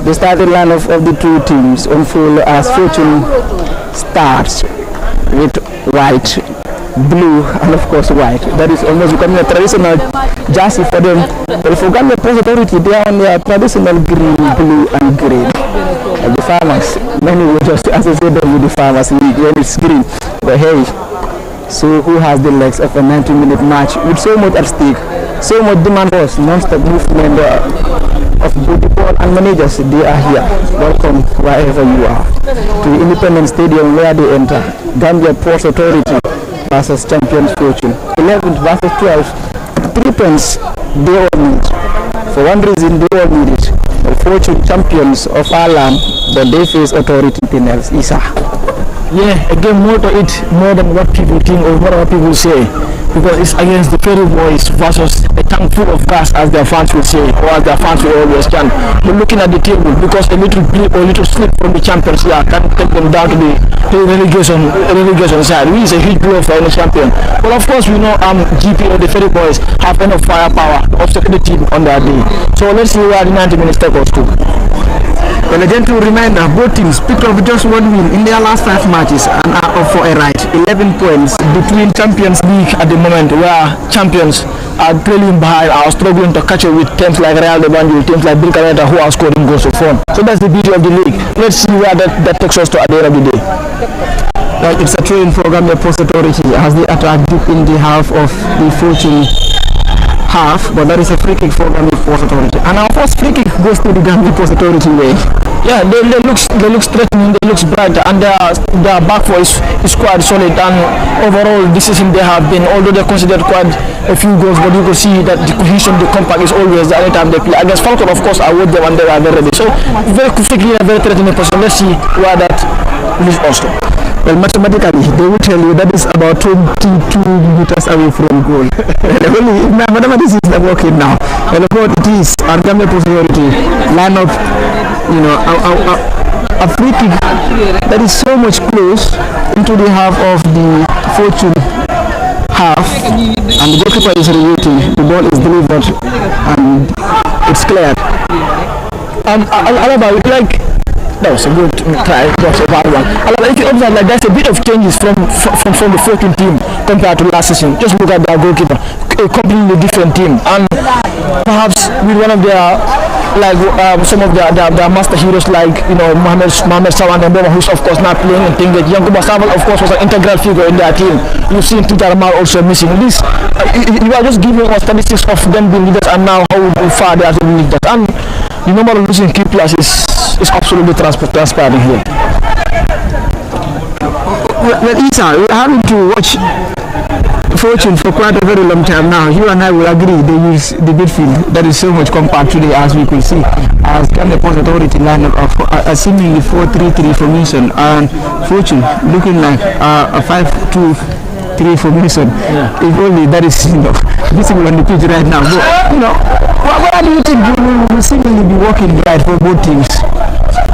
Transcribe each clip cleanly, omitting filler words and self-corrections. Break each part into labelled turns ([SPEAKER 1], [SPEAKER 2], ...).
[SPEAKER 1] The starting lineup of the two teams unfold as Fortune starts with white, blue, and of course white. That is almost becoming a traditional jersey for them. But if you got the Post Authority, they are on their traditional green, blue, and green. And the farmers, many will just associate them with the farmers when it's green. But hey, so who has the legs of a 90-minute match with so much at stake, so much demand for us, non-stop movement of both the ball and managers? They are here. Welcome wherever you are to the Independence Stadium where they enter. Gambia Post Authority versus Champions Fortune. 11 versus 12. 3 points they all need. For one reason they all need it. The Fortune champions of our land, but they face Authority Pinels. Isa.
[SPEAKER 2] Yeah, again, more to it, more than what people think or what people say, because it's against the Ferry Boys versus a tank full of gas, as their fans will say, or as their fans will always chant. But looking at the table, because a little blip or a little slip from the champions here can take them down to the relegation side, which is a huge blow for any champion. But of course, we know GPA, the Ferry Boys, have enough firepower to offset the team on their day. So let's see where the 90 minutes take us to.
[SPEAKER 1] Well, a gentle reminder, both teams picked up just one win in their last 5 matches and are up for a ride. 11 points between Champions League
[SPEAKER 2] at the moment, where champions are trailing behind, are struggling to catch up with teams like Real de Banjul, teams like Bilcareta, who are scoring goals of fun. So that's the beauty of the league. Let's see where that takes us to at the end of the day.
[SPEAKER 1] Well, it's a training program, the Post Authority, as they attack deep in the half of the Fortune half, but that is a free kick for Gambia Post Authority. And our first free kick goes to the Gambia Post Authority way.
[SPEAKER 2] Yeah, they look threatening, they look bright, and their back four is quite solid. And overall, this season they have been, although they considered quite a few goals, but you could see that the cohesion, the compact is always there anytime they play. Against Falcon, of course, I would them and they were very ready. So very quickly, a very threatening position. Let's see where that leads us to.
[SPEAKER 1] Well, mathematically, they will tell you that is about 22 meters away from goal. Mathematics is not working now. Well, what it is, our Gambia Post Authority line up, a free kick that is so much close into the half of the Fortune half, and the goalkeeper is reacting. The ball is delivered and it's cleared.
[SPEAKER 2] Alaba, that was a good try, that was a bad one. If you observe, like, there's a bit of changes from the Fortune team compared to last season. Just look at their goalkeeper, a completely different team, and perhaps with one of their some of their master heroes like Mohamed Sawan and Boma, who's of course not playing, and think that Yankuba Saval of course was an integral figure in their team. You've seen Titaramal also missing. This you are just giving us statistics of them being leaders and now how far they are to be leaders. And the number of losing key players is absolutely transparent here.
[SPEAKER 1] Well, Isa, we're having to watch Fortune for quite a very long time now. You and I will agree they use the midfield that is so much compact today, as we could see, as Gambia Post Authority lineup of a seemingly 4-3-3 formation, and Fortune looking like a 5-2-3 formation. Yeah. If only that is visible on the pitch right now. But what do you think will seemingly be working right for both teams?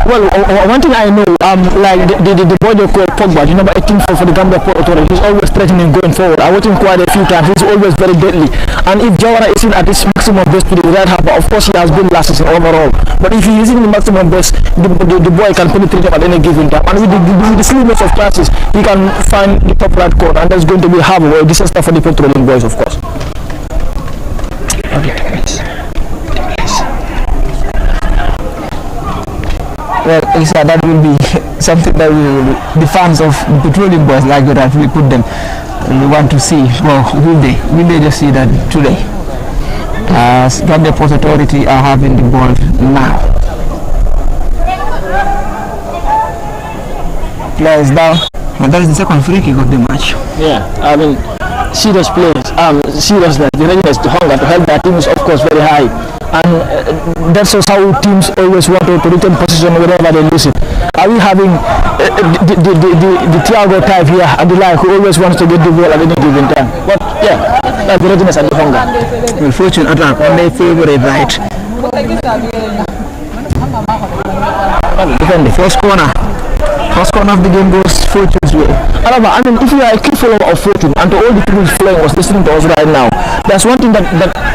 [SPEAKER 2] Well, one thing I know, like the boy they call Pogba, the number 18 for the Gambia Port Authority, he's always threatening going forward. I watched him quite a few times. He's always very deadly. And if Jawara isn't at his maximum best today, right half, of course he has been last season overall. But if he isn't the maximum best, the boy can penetrate him at any given time. And with the slimness of chances, he can find the top right corner, and that's going to be hard or a disaster for the petroleum boys, of course. Okay.
[SPEAKER 1] Well, Isa, that will be something that the fans of the Petroleum Boys, like that we put them, we want to see. Well, will they just see that today? As Gambia Post Authority are having the ball now. player is down, and that is the second free kick of the match.
[SPEAKER 2] Yeah, I mean, serious players, seriousness, the readiness, the hunger to help their team is of course very high. And that's also how teams always want to retain possession whenever they lose it. Are we having the Thiago type here and the like who always wants to get the ball at any given time? But yeah, that's the readiness and the hunger.
[SPEAKER 1] Well, fortune attack on their favorite right. Defend the first corner. First corner of the game goes Fortune's way.
[SPEAKER 2] However, I mean, if you are a key follower of Fortune and to all the people following us listening to us right now, there's one thing that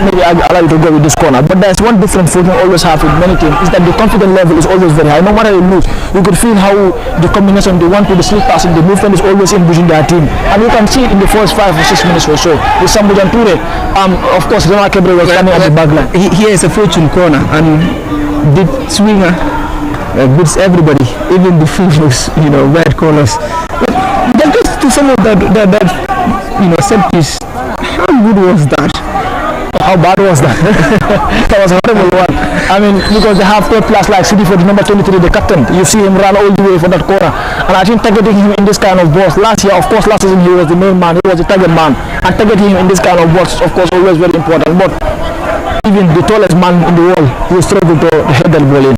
[SPEAKER 2] maybe I allow you to go with this corner, but there's one different Fortune always have with many teams is that the confidence level is always very high. No matter they lose, you could feel how the combination, the one to the slip passing, the movement is always in pushing their team. And you can see it in the first 5 or 6 minutes or so. With Sambujan Toure, of course, Rema Kebre was standing at the back line.
[SPEAKER 1] Here is a Fortune corner, and the swinger beats everybody, even the fools, red colors. But that gets to some of that set piece. How good was that?
[SPEAKER 2] How bad was that? That was a horrible one. I mean, because they have top players like City for the number 23, the captain. You see him run all the way for that corner. And I think targeting him in this kind of balls. Last year, of course, last season he was the main man. He was the target man. And targeting him in this kind of balls is, of course, always very important. But even the tallest man in the world will struggle to head that ball in.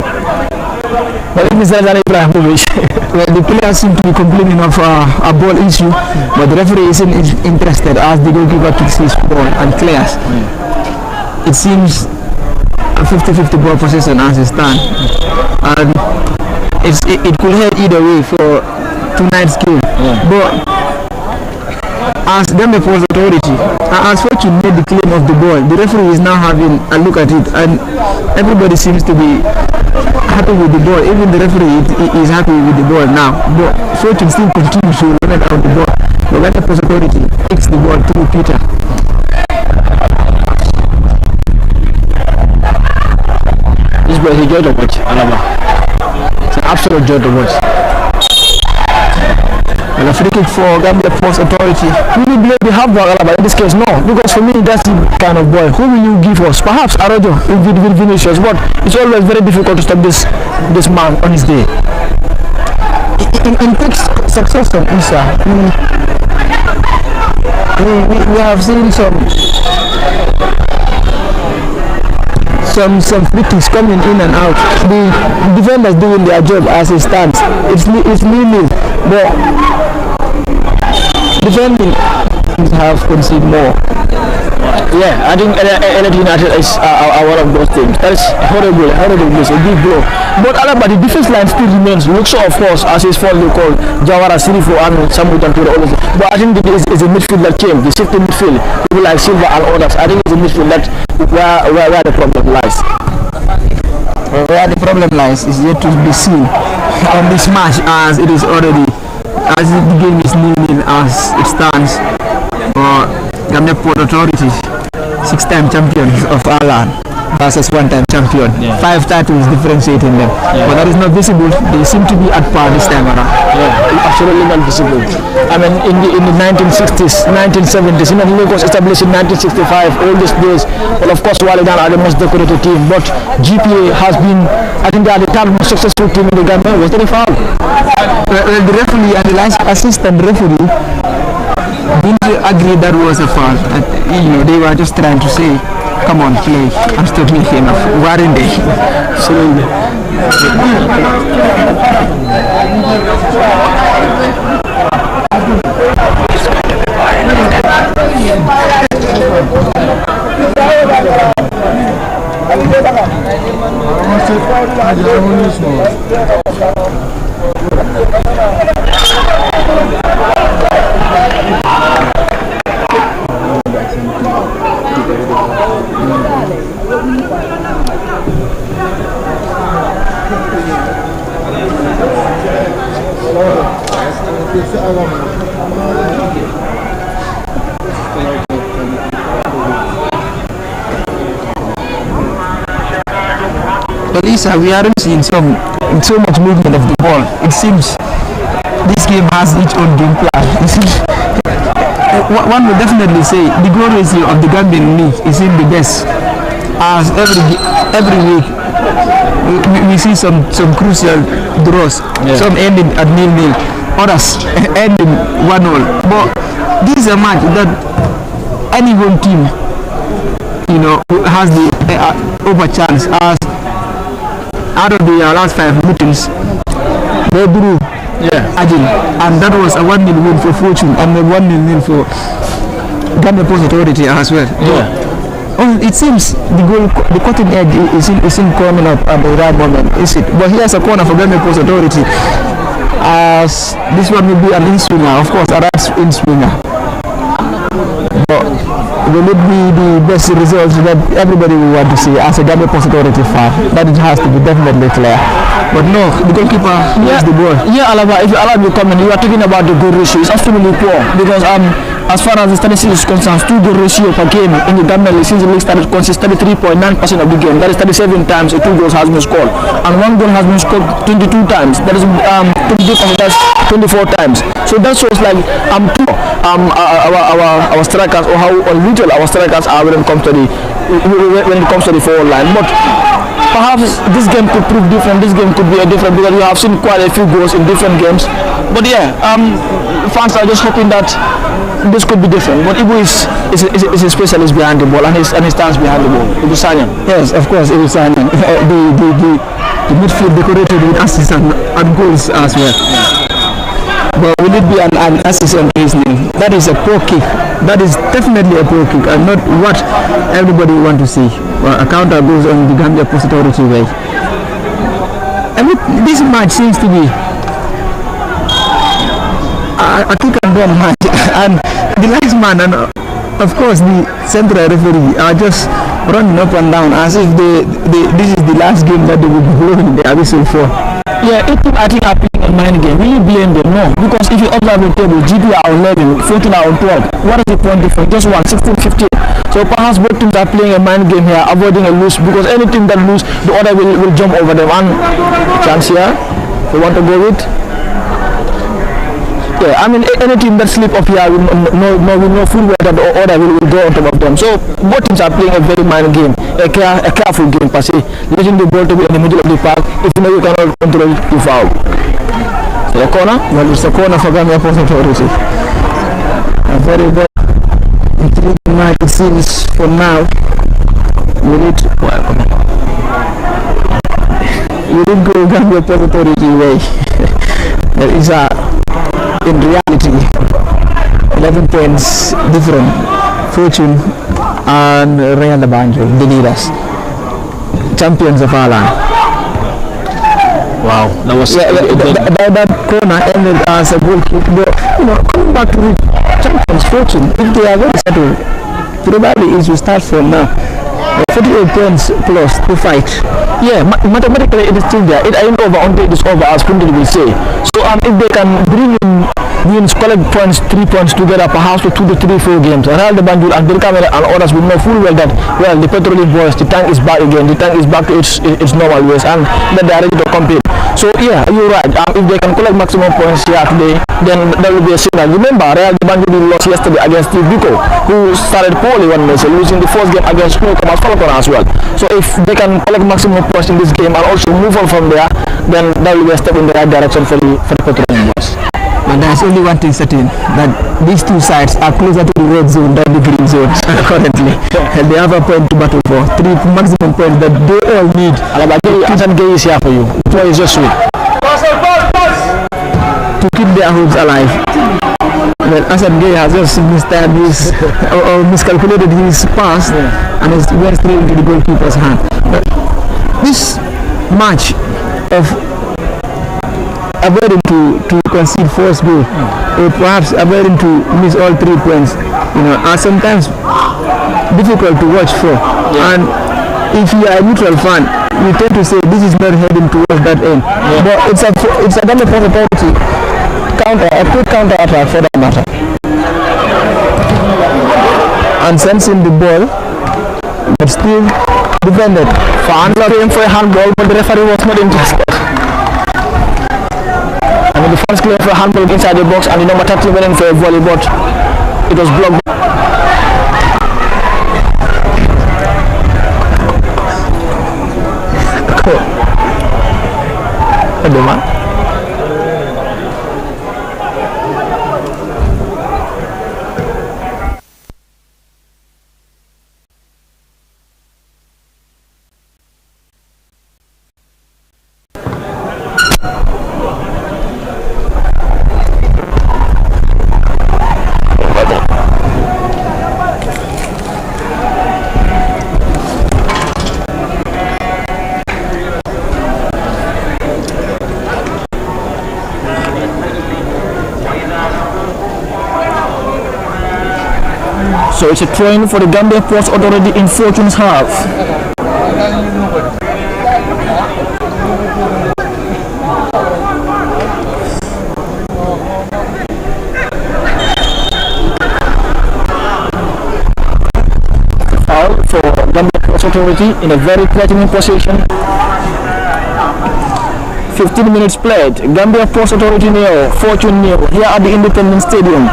[SPEAKER 2] But it is Zlatan Ibrahimovic.
[SPEAKER 1] Well, the players seem to be complaining of a ball issue, but the referee isn't interested as the goalkeeper kicks his ball and clears. It seems a 50-50 ball possession as it stands, and it could head either way for tonight's game. But as Gambia Sports Authority, as Fortune made the claim of the ball, the referee is now having a look at it, and everybody seems to be happy with the ball. Even the referee is happy with the ball now. But Fortune still continues to run out the ball. The Gambia Sports Authority takes the ball through Peter.
[SPEAKER 2] This boy is a joy to watch, Alaba. It's an absolute joy to watch.
[SPEAKER 1] And a free kick for Gambia Sports Authority.
[SPEAKER 2] Will you blame the halfback, Alaba? In this case, no. Because for me, that's the kind of boy. Who will you give us? Perhaps Arojo with Vinicius. But it's always very difficult to stop this man on his day.
[SPEAKER 1] In quick succession, Isa, we have seen some free kicks coming in and out. The defenders doing their job as it stands. It's nil-nil, but defending have conceded more.
[SPEAKER 2] Yeah, I think Energy United is one of those teams. That is horrible, it's a big blow. But Alaba, the defense line still remains. Looks of course, as his formerly called Jawara Sirifo and Sambutan Toure always. But I think it's a midfield that came, the shifting midfield, people like Silva and others. I think it's a midfield that where the problem lies.
[SPEAKER 1] Where the problem lies is yet to be seen on this match, as it is already, as the game is nil-nil as it stands. Gambia Port Authority, 6-time champions of Ireland versus 1-time champion. 5 titles differentiating them. But that is not visible. They seem to be at par this time around.
[SPEAKER 2] Absolutely not visible. I mean, in the 1960s, 1970s, Lagos was established in 1965, all these days. Well, of course, Walidan are the most decorated team, but GPA has been, I think they are the third most successful team in the Gambia. Was there a foul?
[SPEAKER 1] Well, the referee and the assistant referee didn't agree that was a foul. They were just trying to say, come on, play and stop making enough. Weren't they? But Lisa, we aren't seeing so much movement of the ball. It seems this game has its own game plan. One would definitely say the goal ratio of the Gambian league is in the best, as every week we see some crucial draws, some ending at nil-nil. others ending 1-0. But this is a match that any home team, who has the over chance. As out of the last 5 meetings, they drew Agile, and that was a 1-0 win for Fortune and a 1-0 win for Gambia Post Authority as well. It seems the cutting edge isn't coming up at the right moment, is it? But here's a corner for Gambia Post Authority, as this one will be an in-swinger, of course, a right in-swinger. But will it be the best result that everybody will want to see as a Gambia Post Authority fan? That it has to be definitely clear. But no, the goalkeeper has the ball. Yeah, Alaba, if you allow me to comment, you are talking about the goal ratio. It's absolutely poor because as far as the statistics is concerned, 2 goal ratio per game in the Gambia League since the league started consists 33.9% of the game. That is 37 times 2 goals has been scored, and 1 goal has been scored 22 times. That is 22%. That's 24 times. So that shows like our strikers, or how little our strikers are when it comes to the forward line. But perhaps this game could prove different. This game could be a different, because we have seen quite a few goals in different games. But yeah, fans are just hoping that this could be different. But Ibu is a specialist behind the ball, and he stands behind the ball. Ibu Sanyan. Yes, of course, Ibu Sanyan. The midfield decorated with assists and goals as well. But will it be an assist on his name? That is a poor kick. That is definitely a poor kick, and not what everybody want to see. Well, a counter goes on the Gambia Post Authority way. I mean, this match seems to be a kick and run match, and the last man and of course the central referee are just running up and down as if this is the last game that they will be blowing the whistle for. Yeah, I think are playing a mind game. Will you blame them? No, because if you observe the table, GPA are 11, 14 are on 12. What is the point difference? Just 1, 16, 15. So perhaps both teams are playing a mind game here, avoiding a lose, because any team that lose, the other will jump over them. And chance here, you want to go with? Yeah, I mean, any team that slip up here will know full well that the other will go on top of them. So both teams are playing a very mind game, a careful game per se, letting the ball to be in the middle of the park. If you know you cannot control it, you foul. So a corner? Well, it's a corner for Gambia Post Authority. A very, very intriguing match it seems for now. We need go Gambia Post Authority way. There is in reality 11 points different. Fortune and Real Banjo, the leaders, champions of our land. Wow, that was that corner ended as a goal kick. But coming back to the champions, Fortune, if they are very settled, probably it will start from now. 48 points plus to fight. Yeah, mathematically it is still there. It ain't over until it is over, as Pundit will say. So if they can bring in wins, collect points, 3 points together, perhaps to 2 to 3, 4 games, Real de Banjul and Belkamera and others will know full well that, well, the petroleum boys, the tank is back again, the tank is back to its normal ways, and then they are ready to compete. So yeah, you're right. If they can collect maximum points here today, then that will be a signal. Remember, Real de Banjul lost yesterday against Steve Biko, who started poorly one match, losing the first game against Newcomers Falcon as well. So if they can collect maximum points in this game and also move on from there, then that will be a step in the right direction for the petroleum boys. But there's only one thing certain, that these two sides are closer to the red zone than the green zone currently. And they have a point to battle for, 3 maximum points that they all need. Hassan Gay is here for you. What is your sweet? To keep their hopes alive. Well, Hassan Gay has just miscalculated his pass and is went straight into the goalkeeper's hand. But this match of avoiding to concede first goal, or perhaps avoiding to miss all 3 points, are sometimes difficult to watch for. And if you are a neutral fan, you tend to say this is not heading towards that end. But it's a Gambia Post Authority counter, a quick counter attack for that matter. And sensing the ball, but still defended. Fans are aiming for a handball, but the referee was not interested. And the fans claimed for a handball inside the box, and the number 30 went in for a volley, but it was blocked. Cool.
[SPEAKER 2] So it's a throw-in for the Gambia Ports Authority in Fortune's half. Foul for Gambia Ports Authority in a very threatening position. 15 minutes played. Gambia Ports Authority nil, Fortune nil here at the Independence Stadium.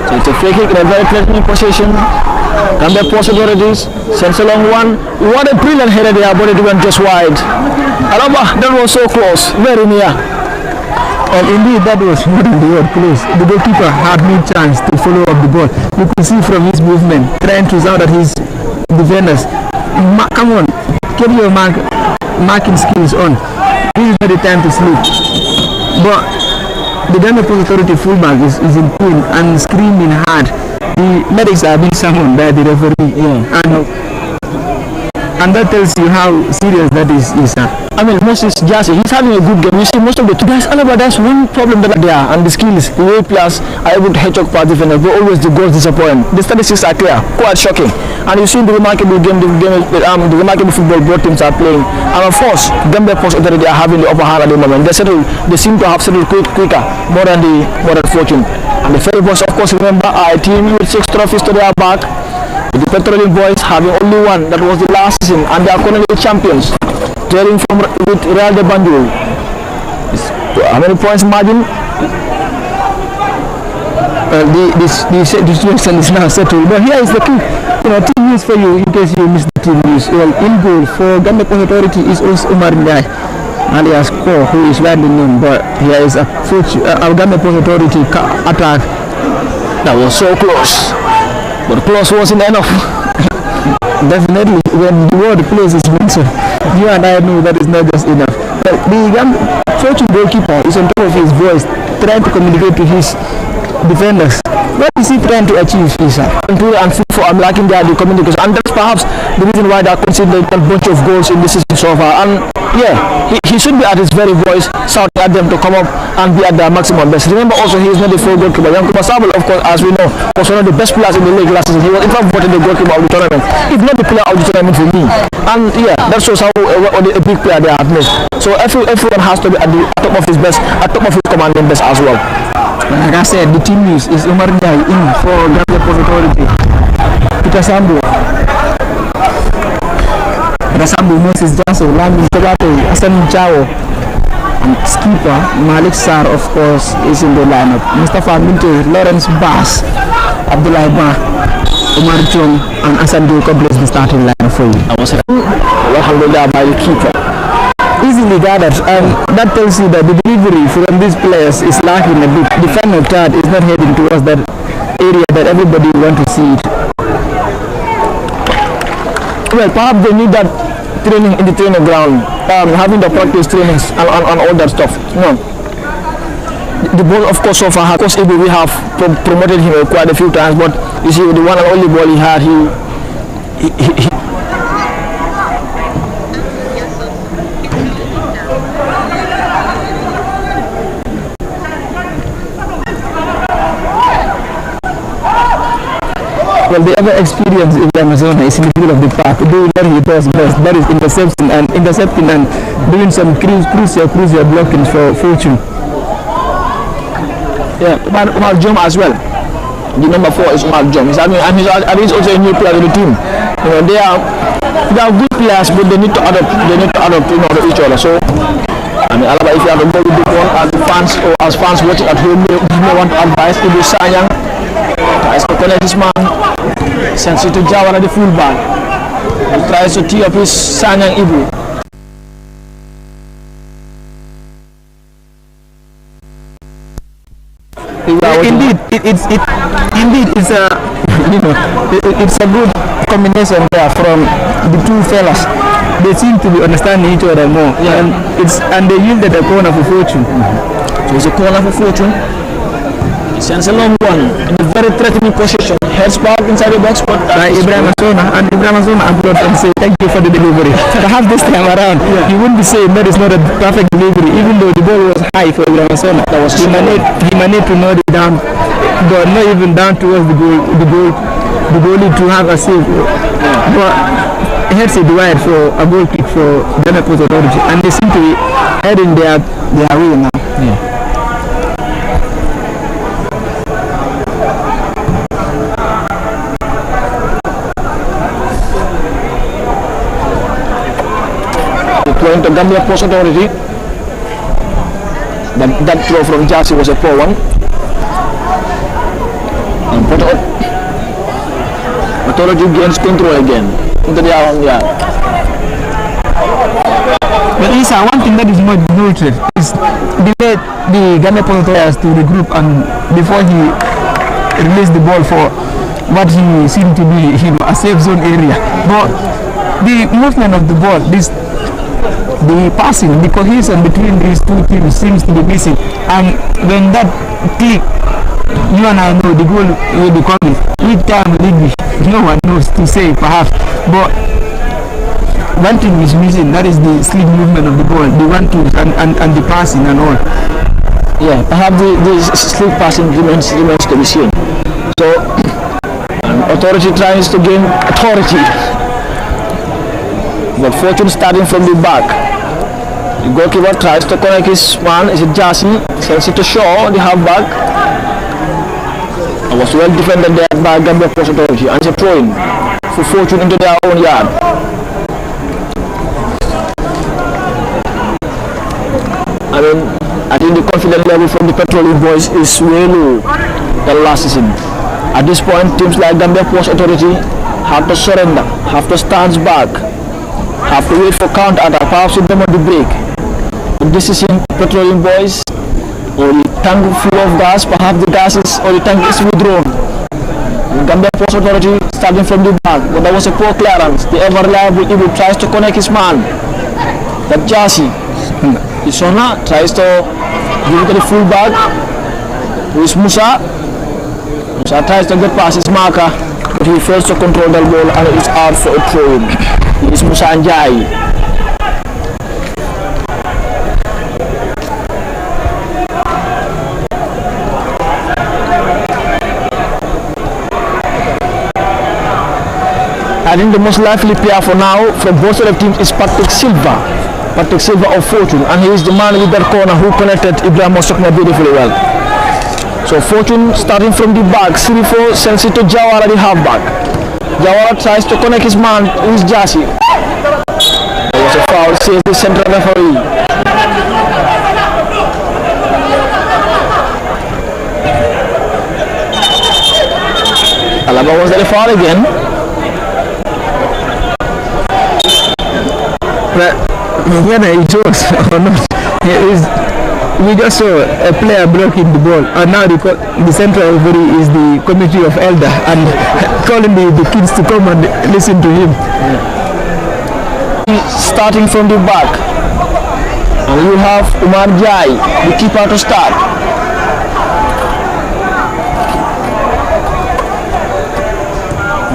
[SPEAKER 2] So it's a free kick in a very threatening position. Gambia Ports Authorities sends along one. What a brilliant header there, but it went just wide. Alaba, that was so close, very near.
[SPEAKER 1] And indeed, that was more than the word close. The goalkeeper had no chance to follow up the ball. You could see from his movement, trying to sound at his defenders. Come on, get your marking skills on. This is not the time to sleep. But the Gambia Ports Authority fullback is in pain and screaming hard. The medics are being summoned by the referee. And that tells you how serious that is.
[SPEAKER 2] I mean, Moses Jassy, he's having a good game. You see, most of the guys, that's one problem that they are, and the skills, the way players are able to hedgehog past defenders, but always the goals disappoint. The statistics are clear, quite shocking. And you see the remarkable game, the remarkable football both teams are playing. And of course, Gambia Ports Authority are having the upper hand at the moment. They seem to have settled quicker, more than Fortune. And the Ferry Boys, of course, remember, are a team with 6 trophies to their back. The Petroleum Boys having only one, that was the last season, and they are currently champions, trailing from with Real de Banjul. How many points margin?
[SPEAKER 1] The situation is now settled. But here is the key. Team news for you in case you missed the team news. Well, in goal for Gambia Ports Authority is also Umar Ndiaye, alias Ko, who is widely known. But here is a Gambia Ports Authority attack.
[SPEAKER 2] That was so close. But close wasn't enough.
[SPEAKER 1] Definitely, when the word close is mentioned, you and I know that is not just enough. But the Fortune goalkeeper is on top of his voice, trying to communicate to his defenders. What is he trying to achieve, Isa?
[SPEAKER 2] And I'm lacking the communication, and that's perhaps the reason why they are considering a bunch of goals in this season so far. And yeah, he should be at his very voice, shouting at them to come up and be at their maximum best. Remember also, he is not the full goalkeeper. Yankuba Sabal, of course, as we know, was one of the best players in the league last season. He was in fact voted the goalkeeper of the tournament, if not the player of the tournament for me. And yeah, that shows how a big player they have made. So everyone has to be at the top of his best, at top of his commanding best as well.
[SPEAKER 1] Like I said, the team news is Umar Ndiaye in for Gambia Ports Authority. Peter Sambu, Moses Johnson, Lamin Tabate, Hassan Chao, and skipper Malik Sar, of course, is in the lineup. Mustafa Minte, Lawrence Bass, Abdullah Ba, Omar John, and Hassan Dou completes the starting lineup for you.
[SPEAKER 2] I was alhamdulillah by the keeper.
[SPEAKER 1] Easily gathered, and that tells you that the delivery from these players is lacking a bit. The final third is not heading towards that area that everybody wants to see it.
[SPEAKER 2] Well, perhaps they need that training in the training ground, having the practice trainings and all that stuff. The ball, of course, so far, of course, we have promoted him quite a few times, but you see, the one and only ball he had, he
[SPEAKER 1] well, the other experience in Amazon is in the middle of the park, doing what he does best, that is intercepting and doing some crucial blockings for Fortune.
[SPEAKER 2] Yeah, Umar Jom as well. The number 4 is Umar Jom. He's also a new player in the team. They are good players, but they need to adapt. To each other. So, Alaba, if you have a very big one, as fans watching at home, you may want to advise Ibu Sanyang tries to connect his man, sends it to Jawara, the fullback. He tries to tee up his Sanyang Ibu.
[SPEAKER 1] Indeed, it's a good combination there from the two fellas. They seem to be understanding each other more, and they yielded a corner for Fortune.
[SPEAKER 2] So it's a corner for Fortune. He sends a long one in a very threatening position, heads back inside the box, but
[SPEAKER 1] Ibrahim Asona, and Ibrahim Asona upload and say thank you for the delivery. Perhaps this time around, you wouldn't be saying that is not a perfect delivery, even though the ball was high for Ibrahim Asona. That was he managed to knock it down, but not even down towards the goalie to have a save. But heads it wide for a goal kick for Ghana Port Authority, and they seem to be heading their way now. Yeah.
[SPEAKER 2] Going to Gambia Post Authority. That throw from Jassy was a poor one. And Port Authority gains control again into their own yard.
[SPEAKER 1] But Isa, one thing that is not noted is the way the Gambia Port Authority to regroup and before he released the ball for what he seemed to be a safe zone area. But the movement of the ball, the passing, the cohesion between these two teams seems to be missing, and when that click, you and I know the goal will be coming. Which time will it be? No one knows to say, perhaps, but one thing is missing, that is the sleek movement of the ball, the 1-2 and the passing and all.
[SPEAKER 2] Yeah, perhaps the sleek passing remains to be seen. So Authority tries to gain authority, but Fortune starting from the back. The goalkeeper tries to connect his man. Is it Jassy? Sends it to Shaw, the halfback. It was well defended there by Gambia Post Authority, and it's a throw-in for Fortune into their own yard. I think the confidence level from the Petroleum boys is way low than last season. At this point, teams like Gambia Post Authority have to surrender, have to stand back, have to wait for counter-attack, perhaps with them on the break. But this is in Petroleum boys, or the tank full of gas, perhaps the gas is, or the tank is withdrawn. The Gambia Post Authority starting from the back, but there was a poor clearance. The ever-reliable Ibu tries to connect his man. That Jassy, Isona tries to give it to the full back. With Musa. Musa tries to get past his marker, but he fails to control the ball and it's out for a throw-in. It's Musa Njai. I think the most likely player for now from both of the teams is Patrick Silva. Patrick Silva of Fortune, and he is the man with that corner who connected Ibrahim Osokna beautifully well. So Fortune starting from the back, 3-4 sends it to Jawara, the halfback. Jawara tries to connect his man, who is Jassy. There was a foul, says the central referee. Alaba, was that a foul again?
[SPEAKER 1] Whether it was or not, we just saw a player blocking the ball, and now the central referee is the committee of elder and calling the kids to come and listen to him.
[SPEAKER 2] Starting from the back, and you have Umar Jai, the keeper, to start.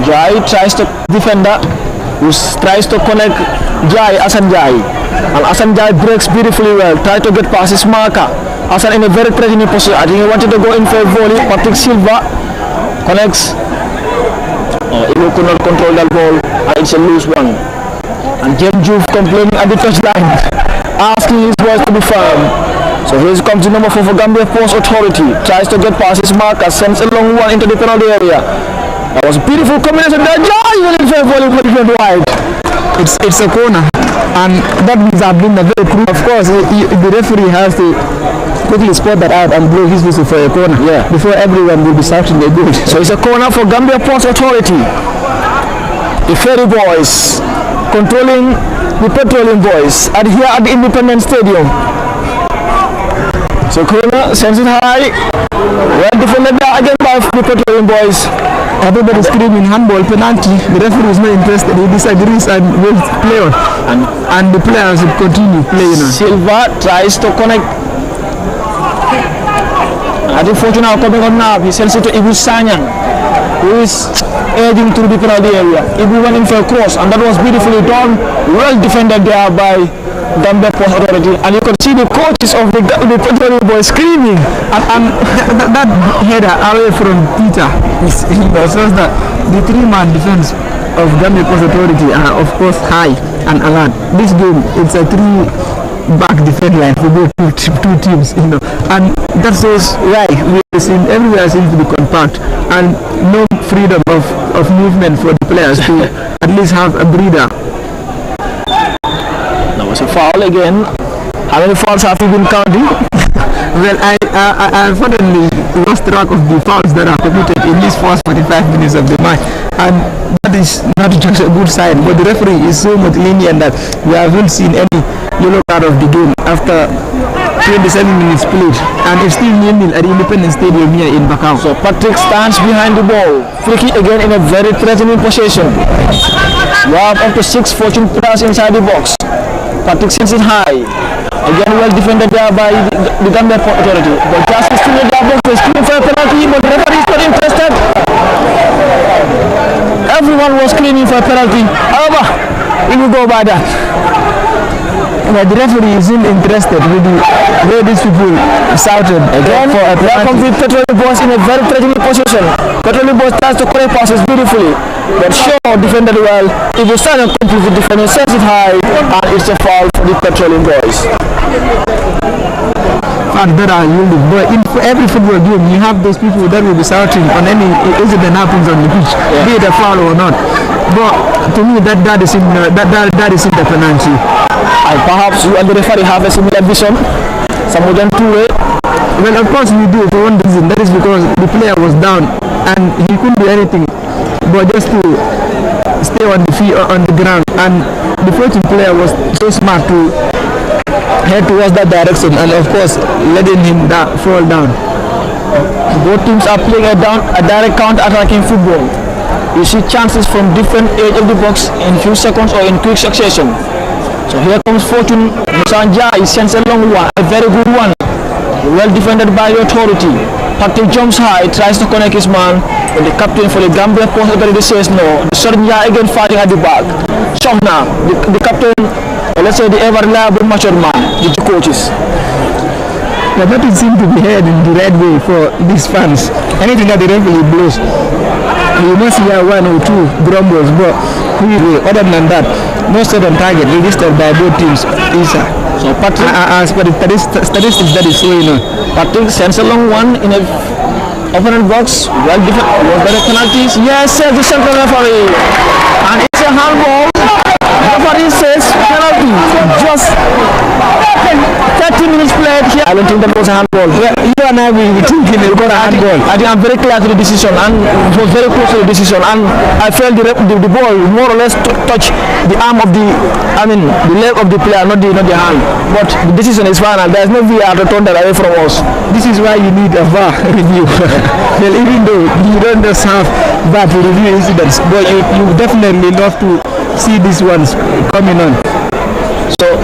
[SPEAKER 2] Jai tries to defender, who tries to connect Jai, Asan Jai, and Asan Jai breaks beautifully well, try to get past his marker. Asan in a very threatening position. I think he wanted to go in for a volley. Patrick Silva connects. He could not control that ball, and it's a loose one. And James Juve complaining at the touchline, asking his boys to be firm. So here comes the number 4 for Gambia Post Authority, tries to get past his marker, sends a long one into the penalty area. That was a beautiful combination there. Jai went in for a volley, but it went wide.
[SPEAKER 1] It's a corner, and that means I've been a very cruel. Of course, the referee has to quickly spot that out and blow his whistle for a corner.
[SPEAKER 2] Yeah.
[SPEAKER 1] Before everyone will be shouting a goal.
[SPEAKER 2] So it's a corner for Gambia Port Authority. The Ferry boys controlling the Petroleum boys here at the Independence Stadium. So corner sends it high. Well defended there again by the Petroleum boys.
[SPEAKER 1] Everybody screaming handball penalty. The referee is not interested. He disagrees and will play on. And the players will continue playing on.
[SPEAKER 2] Silva tries to connect. I think Fortune now coming on now. He sends it to Ibu Sanyang. who is edging through the penalty area. It went in for a cross, and that was beautifully done, well defended there by Gambia Post Authority, and you could see the coaches of the Petrol boys screaming.
[SPEAKER 1] And that header away from Peter shows that the three-man defense of Gambia Post Authority are of course high and alert. This game, it's a three-back defense line for both two teams, and that shows why everywhere seems to be compact and no freedom of movement for the players to at least have a breather.
[SPEAKER 2] That was a foul again. How many fouls have you been counting?
[SPEAKER 1] Well, I unfortunately lost track of the fouls that are committed in these first 45 minutes of the match, and that is not just a good sign. But the referee is so much lenient that we haven't seen any yellow card of the game after 27 minutes played, and it's still 0-0 at the Independence Stadium here in Bakau.
[SPEAKER 2] So Patrick stands behind the ball. Free kick again in a very threatening position. You have up to 6 Fortune players inside the box. Patrick sends it high. Again, well defended there by the Gambia Port Authority. But just is still in their box, they're screaming for a penalty, but the referee is not interested. Everyone was screaming for a penalty. However, we will go by that.
[SPEAKER 1] The referee isn't interested with the way these people shouted
[SPEAKER 2] again
[SPEAKER 1] for a penalty.
[SPEAKER 2] There comes the Petrol boys in a very threatening position. Petrol boys tries to correct passes beautifully, but Shaw defended well. If you stand and complete the defender, sends it high, and it's a foul for the Petroleum boys.
[SPEAKER 1] Far better yielding, but in every football game you have those people that will be shouting on any incident happens on the pitch, be it a foul or not. But to me that isn't a penalty.
[SPEAKER 2] And perhaps you and the referee have a similar vision. Some of them two-way.
[SPEAKER 1] Well, of course we do for one reason. That is because the player was down and he couldn't do anything but just to stay on the ground, and the floating player was so smart to head towards that direction and of course letting him fall down.
[SPEAKER 2] Both teams are playing a direct counter-attacking football. You see chances from different edge of the box in few seconds or in quick succession. So here comes Fortune. Musanja is sends a long one, a very good one. Well defended by the authority. Patrick jumps high, tries to connect his man, but the captain for the Gambia Post Authority says no. The Sornya again fighting at the back. Shomna, the captain, let's say the ever reliable mature man, the two coaches.
[SPEAKER 1] But that seems to be heard in the right way for these fans. Anything that the referee blows, you must hear one or two grumbles, but other than that, no set on target registered by both teams.
[SPEAKER 2] So Patrick,
[SPEAKER 1] as per the statistics that is showing on,
[SPEAKER 2] Patrick sends a long one in a opponent box. Well defended. Was there a penalties? Yes, says the central referee, and it's a handball. Referee says penalty. Just 30 minutes played here. I don't think that was a handball.
[SPEAKER 1] You and I will be thinking about a handball.
[SPEAKER 2] I think I'm very clear to the decision, and it was very close to the decision, and I felt the ball more or less touch the arm of the leg of the player, not the hand. But the decision is final. There is no VR to turn that away from us.
[SPEAKER 1] This is why you need a VAR review. Well, even though you don't just have VAR to review incidents, but you definitely love to see these ones coming on.
[SPEAKER 2] So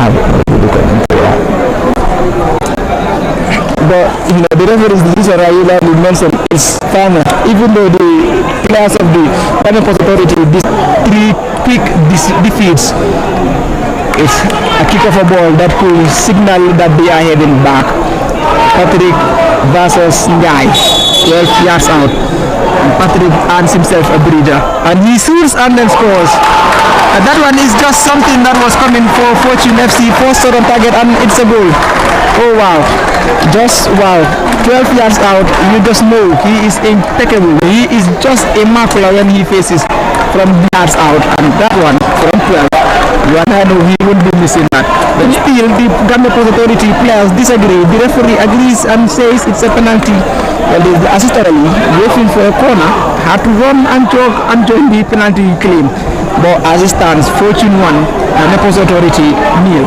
[SPEAKER 1] but the referee's decision I usually mentioned is final. Even though the players of the Gambia Post Authority these 3 quick defeats, it's a kick of a ball that could signal that they are heading back. Patrick versus Njai, 12 yards out. Patrick earns himself a breather and he shoots and then scores. And that one is just something that was coming for Fortune FC, first shot on target, and it's a goal. Oh wow, just wow, 12 yards out, you just know he is impeccable. He is just a marker when he faces from yards out, and that one from 12, you and I know he won't be missing that. But still, the Gambia Post Authority players disagree. The referee agrees and says it's a penalty. Well, the assistant waiting for a corner had to run and jog and join the penalty claim. But as it stands, Fortune 1 and Gambia Post Authority 0.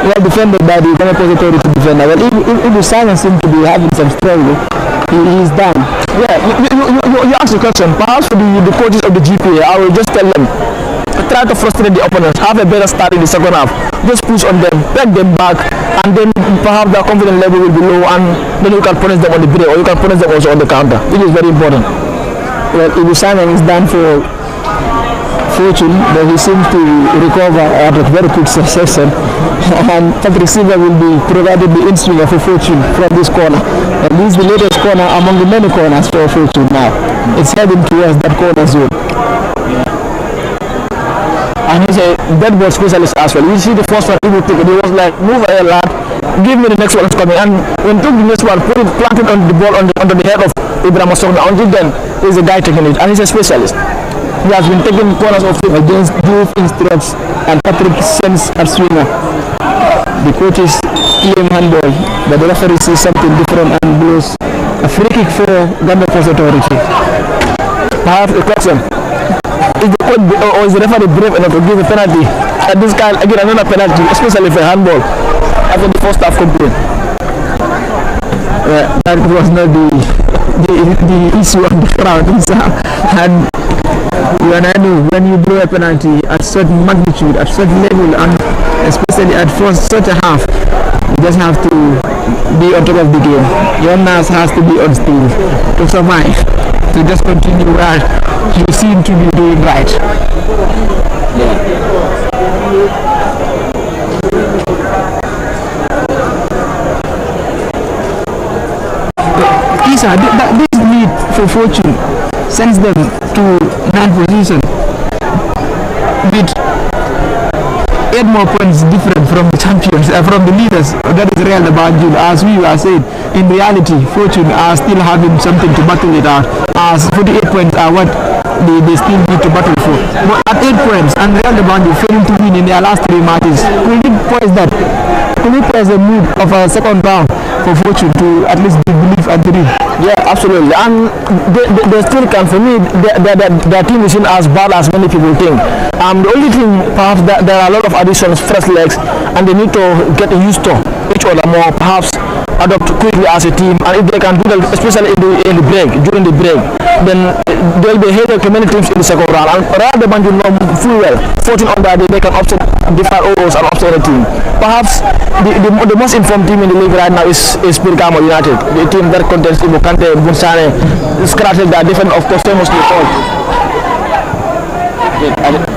[SPEAKER 1] well defended by the Ghana Authority defender. Well, if the Silence seems to be having some struggle, he is down.
[SPEAKER 2] Yeah, you asked the question. Perhaps for the coaches of the GPA, I will just tell them, try to frustrate the opponents, have a better start in the second half, just push on them, peg them back, and then perhaps their confidence level will be low, and then you can punish them on the break, or you can punish them also on the counter. It is very important.
[SPEAKER 1] Well, Ibu Simon is done for Fortune, but he seems to recover at a very quick succession, and Patrick Silva will be provided the instrument for Fortune from this corner. And this is the latest corner among the many corners for Fortune now. It's heading towards that corner zone.
[SPEAKER 2] And he's a dead ball specialist as well. You see the first one he would take it, he was like, move a lad, give me the next one coming. And when he took the next one, put it planted on the ball under the head of Ibrahim Sogna. Until then, there's a guy taking it, and he's a specialist. He has been taking corners of it
[SPEAKER 1] against Dave Instructs and Patrick sends a swinger. The coaches claim handball, but the referee sees something different and blows a free kick for Ghana Authority.
[SPEAKER 2] Perhaps a question. Is the coach or is the referee brave enough to give a penalty? And this guy again another penalty, especially for handball after the first half complaint.
[SPEAKER 1] That was not the issue on the ground, and I know when you blow a penalty at such magnitude, at such level, and especially at first such a half, you just have to be on top of the game. Your nurse has to be on steel to survive, to just continue where you seem to be doing right. Isa, this lead for Fortune sends them to 9th position with 8 more points different from the champions, from the leaders. That is real about you. As we are saying, in reality, Fortune are still having something to battle it out, as 48 points are what they still need to battle for. But at 8 points, and Real de Banjul failing to win in their last 3 matches, could it poise that? Could it poise the mood of a second round for Fortune to at least believe and dream?
[SPEAKER 2] Yeah, absolutely. And they still can. For me, their team isn't as bad as many people think. The only thing, perhaps, that there are a lot of additions, fresh legs, and they need to get used to each other more, perhaps adopt quickly as a team. And if they can do that, especially in the break, during the break, then they'll be hated to many teams in the second round. And Real de Banjul know full well, 14 on that day, they can upset different overs and upset the team. Perhaps the most informed team in the league right now is Birkama United, the team that contains Ibo Kante, Bunsane, Scrattel, that different, of course, famously called.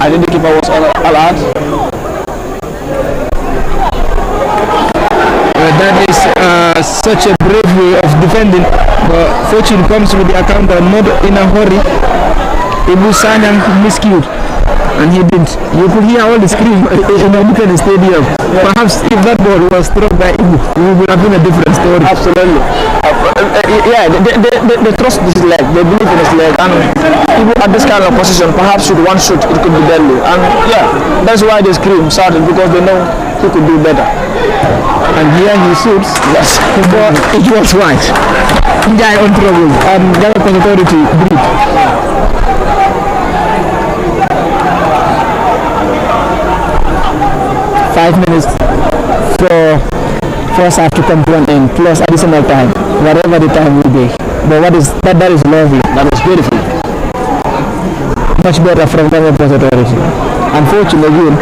[SPEAKER 2] I think the keeper was all out.
[SPEAKER 1] That is such a brave way of defending, but Fortune comes with the account not in a hurry. Ibu Sanyang miscued, and he didn't. You could hear all the scream in a different stadium. Perhaps if that ball was struck by Ibu, it would have been a different story.
[SPEAKER 2] Absolutely. Yeah, they trust this leg, they believe in his leg, and even at this kind of position, perhaps with one shoot, it could be deadly. And yeah, that's why they scream, shouting, because they know he could do better.
[SPEAKER 1] And here he shoots, yes, but it was right. Guy on trouble, and Ghana Authority breathe. 5 minutes for first half to come to an end, plus additional time, whatever the time will be. But that is lovely.
[SPEAKER 2] That is beautiful.
[SPEAKER 1] Much better from Ghana Authority. Unfortunately, again,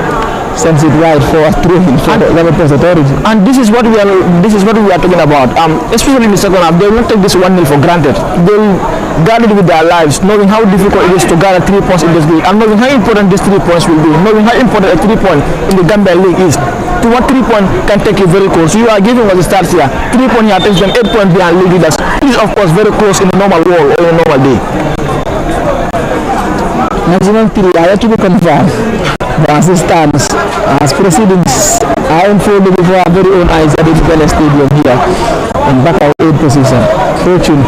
[SPEAKER 1] sends it right for a throw-in for Ghana Authority.
[SPEAKER 2] And this is what we are talking about. Especially in the second half, they will not take this 1-0 for granted. They will guard it with their lives, knowing how difficult it is to gather 3 points in this league, and knowing how important these 3 points will be, knowing how important a 3-point in the Gambia League is. To what 3-point can take you very close. So you are giving us the starts here. 3-point here takes them 8 points behind league leaders. It is of course very close in a normal world or in a normal day.
[SPEAKER 1] Maximum 3 are yet to be confirmed. As it stands, as proceedings are unfolding before our very own eyes at the Ghana Stadium here in Bakau 8th position. Fortune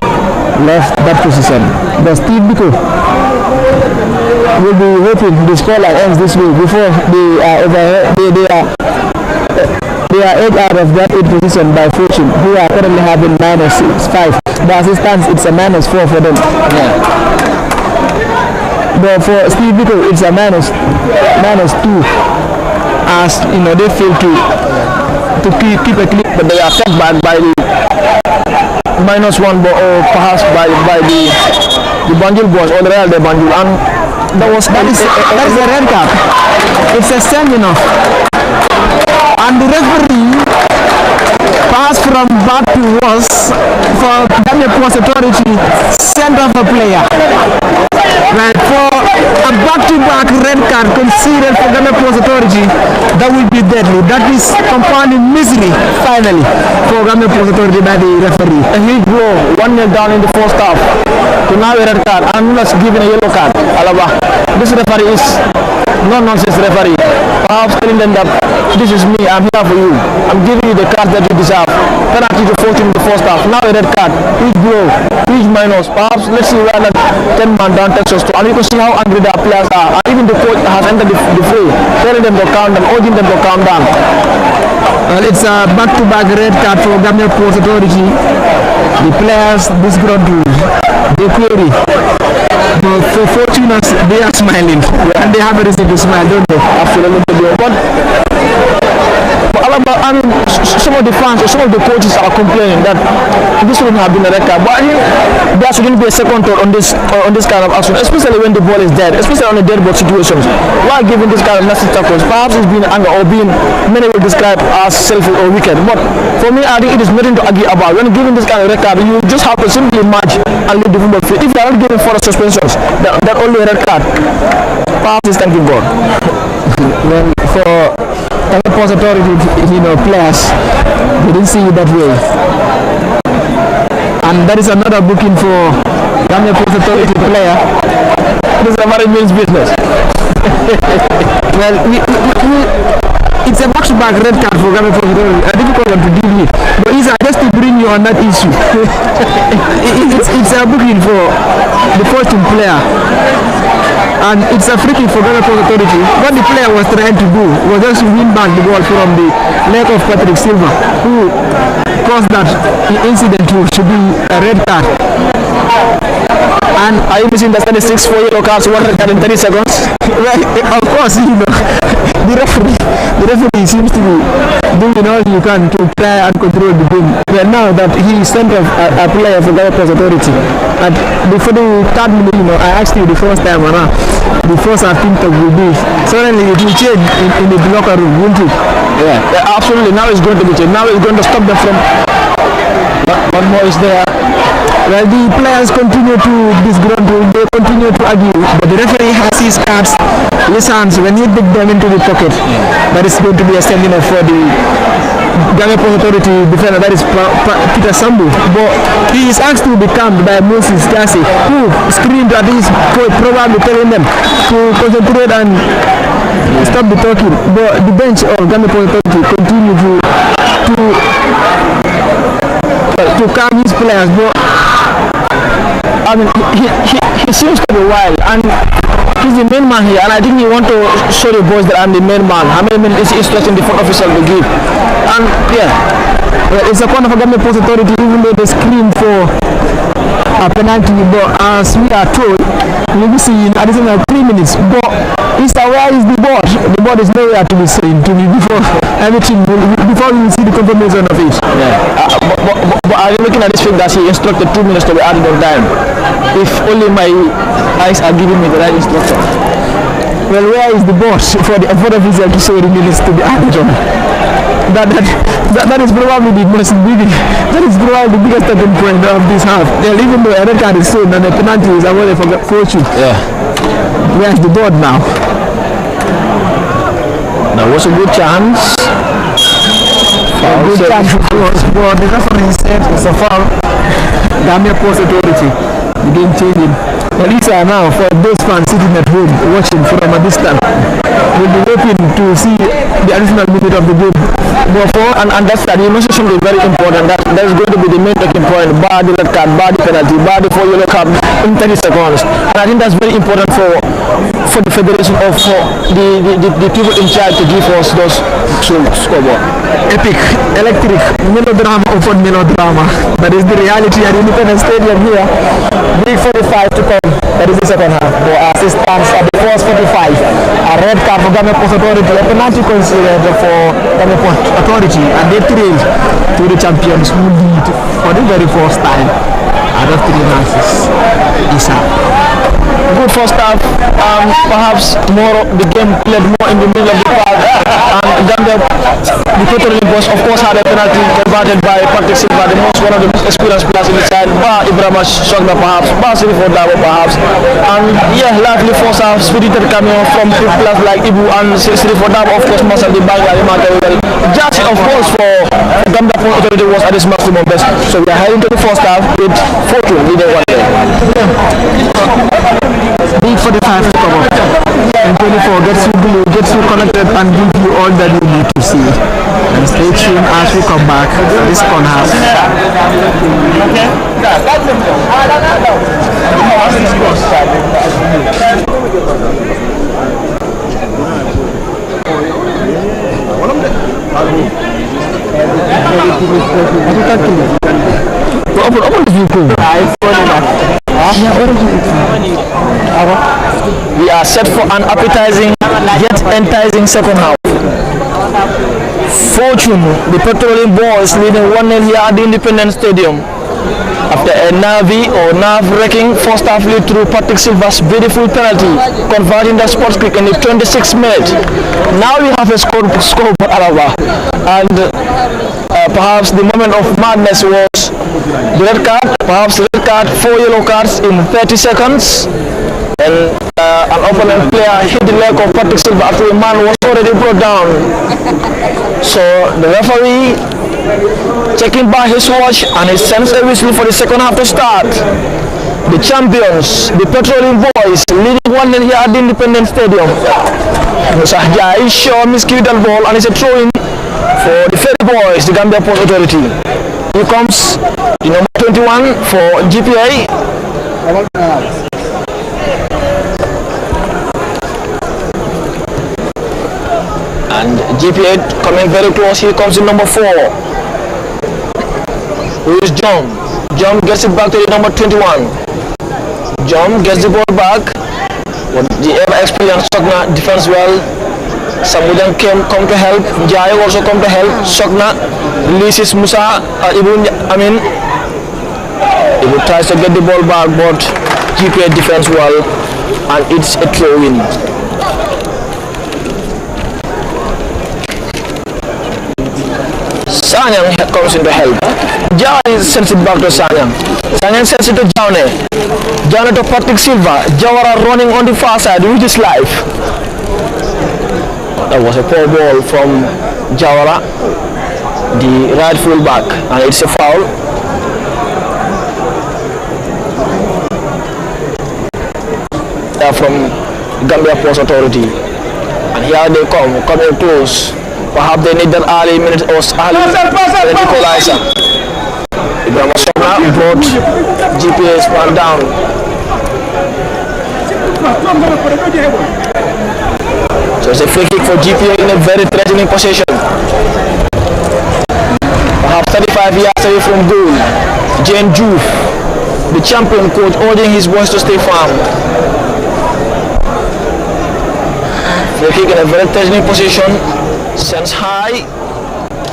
[SPEAKER 1] left that position. But Steve Biko will be hoping the scoreline ends this way before they are edged out of that 8th position by Fortune, who are currently having -5. But as it stands, it's a -4 for them. Yeah. But for Steve Biko, it's a -2, as you know they fail to
[SPEAKER 2] to keep a clean, but they are kept back by the -1 ball, or perhaps by the Banjul boys or the Real de Banjul, and that is a red card. It's a sending off, and the referee passed from bad to worse for Gambia Ports Authority, sent off a player. Right, for a back-to-back red card conceded for Gambia Ports Authority, that will be deadly. That is compounding misery, finally, for Gambia Ports Authority by the referee. A huge blow, 1-0 down in the first half. To now a red card, and not given a yellow card. Alaba, this referee is no-nonsense referee. Perhaps telling them that this is me, I'm here for you. I'm giving you the card that you deserve. Penalty to 14 in the first half. Now a red card, huge blow, huge minus. Perhaps let's see where that 10-man down takes us to. And you can see how angry the players are. And even the coach has entered the fray, telling them to calm down, urging them to calm down. Well, it's a back-to-back red card for Gambia Ports Authority. The players disgruntled, they query. But for fortunate, they are smiling, and they have a reason to smile, don't they? Absolutely. But I mean, some of the fans or some of the coaches are complaining that this wouldn't have been a red card. But I think there shouldn't be a second thought on this kind of action, especially when the ball is dead, especially on the dead ball situations. Why giving this kind of nasty tackles? Perhaps it's been anger or being many will describe as selfish or wicked. But for me, I think it is nothing to argue about. When giving this kind of red card, you just have to simply match and leave the football field. If you are not giving further suspensions, that only a red card. Perhaps is thanking God. Well, for Gambia Ports Authority, players, they didn't see it that way. And that is another booking for Gambia Ports Authority player. This is a very means business. Well, it's a back-to-back red card for Gambia Ports Authority. A difficult one to deal with. But it's just to bring you on that issue. It's a booking for the first team player. And it's a free kick for Gambia Ports Authority. What the player was trying to do was just to win back the ball from the leg of Patrick Silva, who caused that incident to be a red card. And are you missing the statistics for yellow cards, 1 red card in 30 seconds? Right, of course, the referee seems to be doing all he can to try and control the game. But now that he sent off a player for Gambia Ports Authority, and before the third minute, I asked you the first time around, the first I think that will be, suddenly it will change in the locker room, won't it? Yeah, absolutely. Now it's going to be changed. Now it's going to stop them from. One more is there. Well, the players continue to disgruntle, they continue to argue, but the referee has his cards, his hands. When he dig them into the pocket, that is going to be a sending off for the Gambia Ports Authority defender, that is Peter Sambu. But he is asked to be calmed by Moses Jase, who screamed at his coach, probably telling them to concentrate and stop the talking. But the bench of Gambia Ports Authority continue to calm his players. But I mean, he seems to be wild, and he's the main man here, and I think he wants to show the boys that I'm the main man. How many minutes is trusting the front official to give? And yeah, it's a corner for Gambia Ports Authority, even though they scream for a penalty. But as we are told, we will see in additional 3 minutes. But where is the board? The board is nowhere to be seen to me before everything. Before we will see the confirmation of it. Yeah. But are you looking at this thing that he instructed 2 minutes to be added on time? If only my eyes are giving me the right instruction. Well, where is the board for the official to show the minutes to be added on? That is probably the most big. That is probably the biggest turning point of this half. Well, even though a red card is shown and a penalty is awarded for fortune. Yeah. Where is the board now? That was a good chance. A good chance for the referee said it's a foul. Gambia Ports Authority. The game changing. Well, these are now for those fans sitting at home watching from a distance. We'll be hoping to see the additional minute of the game. And that's that. You mentioned something very important. That is going to be the main talking point. Bar the red card, bar the penalty, bar the 4 yellow card in 30 seconds. And I think that's very important for the federation of the people in charge to give us those scoreboard. Epic, electric, melodrama upon melodrama. That is the reality at Independence Stadium here. Big 45 to come. That is the second half. The assistants at the first 45. A red red card for Gambia Port Authority, a penalty considered for Gambia Port Authority, and they trailed to the champions who lead for the very first time out of 3 matches. Isa. Good first half, perhaps more the game played more in the middle of the park, and Gambia, the Petroleum Boys of course had a penalty converted by Patrick Silva, one of the most experienced players in the side, Ba Ibrahim Shogna perhaps, Ba Sirifo Dabo perhaps, and yeah, lively first half, spirited cameo from players like Ibu and Sirifo Dabo, of course, most of the bang Just of course for Gambia Port Authority was at his maximum best, so we are heading to the first half with 4-2 leading 1-0. Big 45 to come up. And 24 gets you connected and give you all that you need to see. And stay tuned as we come back to this corner. We are set for an appetizing yet enticing second half. Fortune, the Petroleum Boys leading 1-0 here at the Independence Stadium. After a nerve-wracking first half lead through Patrick Silva's beautiful penalty, converting the sports kick in the 26th minute. Now we have a score for Alaba, and perhaps the moment of madness was the red card, perhaps the red card, 4 yellow cards in 30 seconds, and an opponent player hit the leg of Patrick Silva after a man was already brought down. So the referee, checking by his watch, and he sends a whistle for the second half to start. The champions, the Petroleum Boys, leading 1-0 here at the Independence Stadium. Musahja is sure miscued that ball, and it's a throw-in for the Ferry Boys, the Gambia Port Authority. Here comes the number 21 for GPA. And GPA coming very close. Here comes the number 4. Who is John? John gets it back to the number 21. John gets the ball back. But the ever-experienced Sogna defends well. Samudan come to help. Jai also come to help. Sogna releases Musa. Ibu tries to get the ball back, but GPA defends well, and it's a throw-in. Sanyang comes in to help. Jai sends it back to Sanyang. Sanyang sends it to Jaune. Jaune to Patrick Silva. Jawara running on the far side, which is live. That was a poor ball from Jawara, the right full back, and it's a foul. From Gambia Port Authority, and here they coming close. Perhaps they need that early minute or early equalizer. Ibrahim Sogna brought GPA's man down. So it's a free kick for GPA in a very threatening position. Perhaps 35 yards away from goal. Jane Juve, the champion coach, urging his boys to stay firm. Free kick in a very threatening position. Sends high,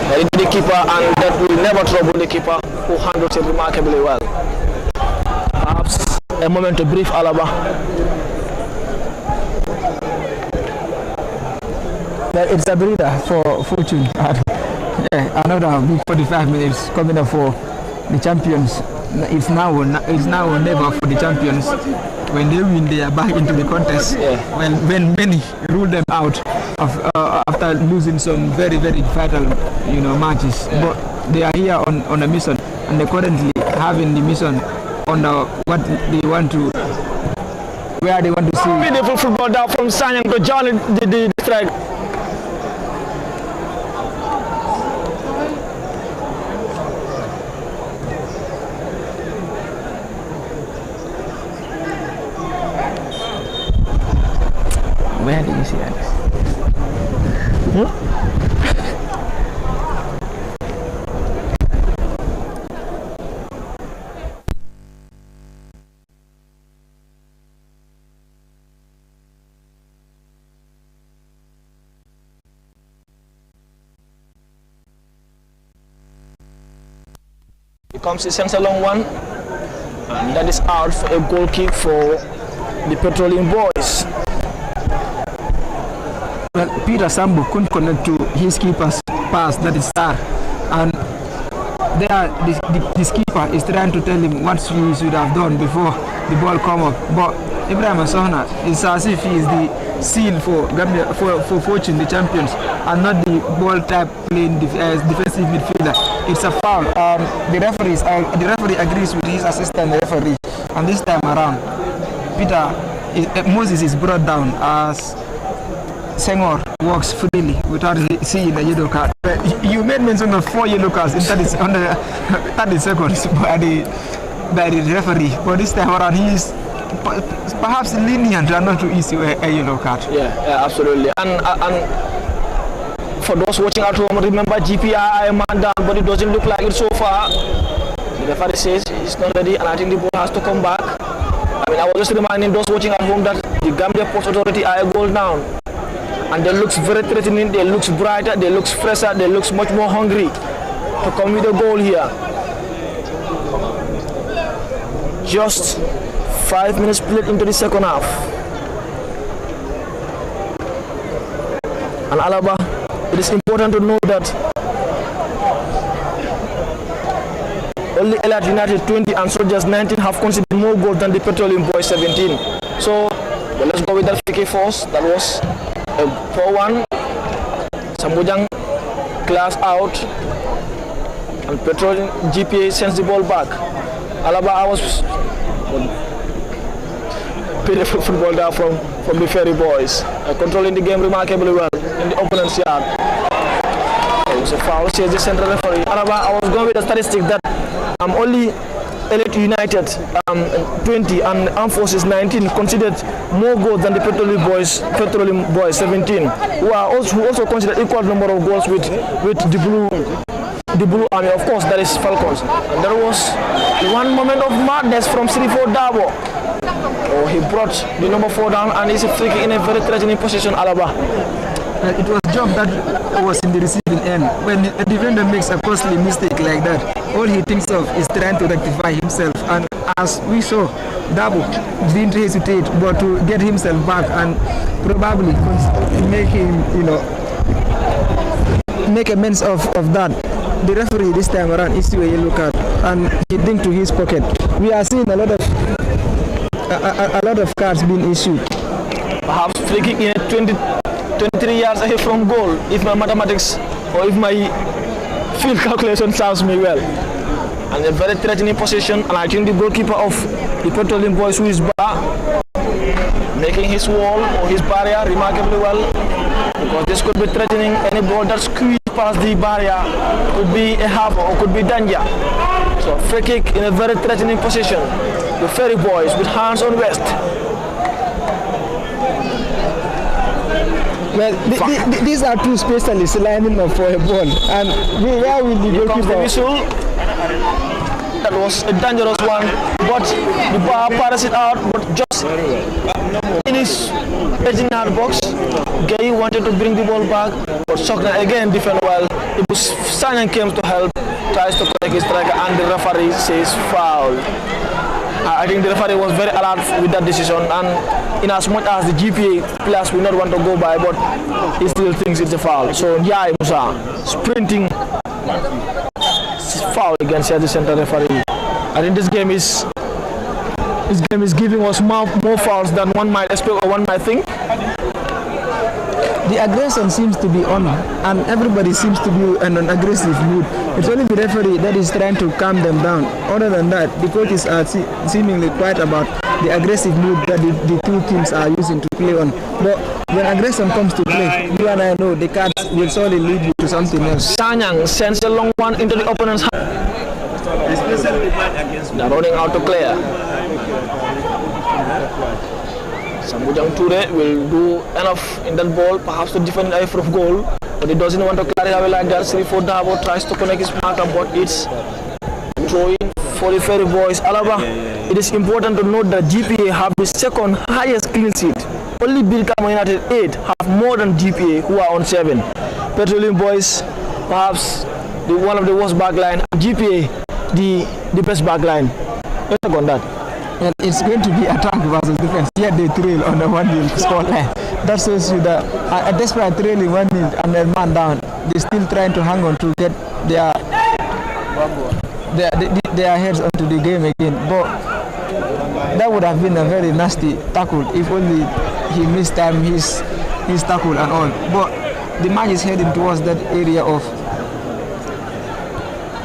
[SPEAKER 2] heading to the keeper, and that will never trouble the keeper, who handles it remarkably well. Perhaps a moment to brief Alaba.
[SPEAKER 1] It's a breather for Fortune. Another big 45 minutes coming up for the champions. It's now or never for the champions. When they win, they are back into the contest.
[SPEAKER 2] Yeah.
[SPEAKER 1] When many rule them out after losing some very, very vital, matches. Yeah. But they are here on a mission, and they're currently having the mission on what they want to, where they want to see.
[SPEAKER 2] Beautiful football down from Sanyang to John the strike.
[SPEAKER 1] Where did you see that?
[SPEAKER 2] Here comes the centre long one, and that is out for a goal kick for the Petroleum boys.
[SPEAKER 1] Well, Peter Sambu couldn't connect to his keeper's pass, that is Star, and there the skipper is trying to tell him what he should have done before the ball come up. But Ibrahim Asona is as if he is the seal for Gambia, for Fortune, the champions, and not the ball type playing defensive midfielder. It's a foul. The referee agrees with his assistant referee, and this time around, Moses is brought down as Senghor walks freely without seeing a yellow card. You made mention of 4 yellow cards in 30 seconds by the referee, but this time around he is perhaps lenient and not to issue a yellow card.
[SPEAKER 2] Yeah, absolutely. And for those watching at home, remember GPA I am man down, but it doesn't look like it so far. The referee says it's not ready, and I think the ball has to come back. I mean, I was just reminding those watching at home that the Gambia Ports Authority are a goal down, and they looks very threatening. They looks brighter. They looks fresher. They looks much more hungry to come with a goal here. Just 5 minutes played into the second half, and Alaba, it is important to know that only Elite United 20 and Soldiers 19 have conceded more goals than the Petroleum boys 17. So let's go with that free kick first. That was a 4-1. Sambujang class out, and Petroleum GPA sends the ball back. Alaba, I was beautiful football there from the Ferry boys, controlling the game remarkably well in the opponent's yard. It was a foul, says the central referee. Alaba, I was going with a statistic that only Elite United 20 and Armed Forces 19 considered more goals than the Petroleum boys 17, who also considered equal number of goals with the Blue Army. Of course, that is Falcons. And there was one moment of madness from Sirifo Dabo. Oh, he brought the number 4 down, and he's a free kick in a very threatening position, Alaba.
[SPEAKER 1] It was Job that was in the receiving end. When a defender makes a costly mistake like that, all he thinks of is trying to rectify himself. And as we saw, Dabo didn't hesitate but to get himself back and probably make him, make amends of that. The referee this time around issued a yellow card, and he think to his pocket. We are seeing a lot of cards being issued.
[SPEAKER 2] Perhaps free kick in 23 yards ahead from goal, if my mathematics or if my field calculation serves me well. And a very threatening position, and I think the goalkeeper of the Petroleum boys, who is making his wall or his barrier remarkably well, because this could be threatening. Any ball that squeezes past the barrier could be a harbor or could be danger. So free kick in a very threatening position. The Ferry boys with hands on west.
[SPEAKER 1] Well, these are two specialists lining up for a ball, and where will the goalkeeper?
[SPEAKER 2] Whistle. That was a dangerous one, but the bar parries it out. But just in his edging out box, Gay wanted to bring the ball back, but Sokna again defended well. It was Sanyan came to help, tries to protect his striker, and the referee says foul. I think the referee was very alert with that decision, and in as much as the GPA players will not want to go by, but he still thinks it's a foul. So Yai Musa sprinting, foul against the center referee. I think this game is giving us more fouls than one might expect or one might think.
[SPEAKER 1] The aggression seems to be on, and everybody seems to be in an aggressive mood. It's only the referee that is trying to calm them down. Other than that, the coaches are seemingly quiet about the aggressive mood that the two teams are using to play on. But when aggression comes to play, you and I know the cards will surely lead you to something else.
[SPEAKER 2] Sanyang sends a long one into the opponent's hand. They're running out to clear. Sambujang Ture will do enough in that ball, perhaps to defend away from goal, but he doesn't want to carry away like that. Sirifo Dabo tries to connect his marker, but it's throwing for the Ferry boys. Alaba, it is important to note that GPA have the second highest clean sheet. Only Bilkama United 8 have more than GPA, who are on 7. Petroleum boys, perhaps one of the worst back line. GPA the best back line. Let's talk on that.
[SPEAKER 1] Well, it's going to be attack versus defense. Yet they trail on the 1-0 score line. That shows you that a desperate trailing 1-0 and a man down, they're still trying to hang on to get their heads onto the game again. But that would have been a very nasty tackle if only he missed time his tackle and all. But the match is heading towards that area of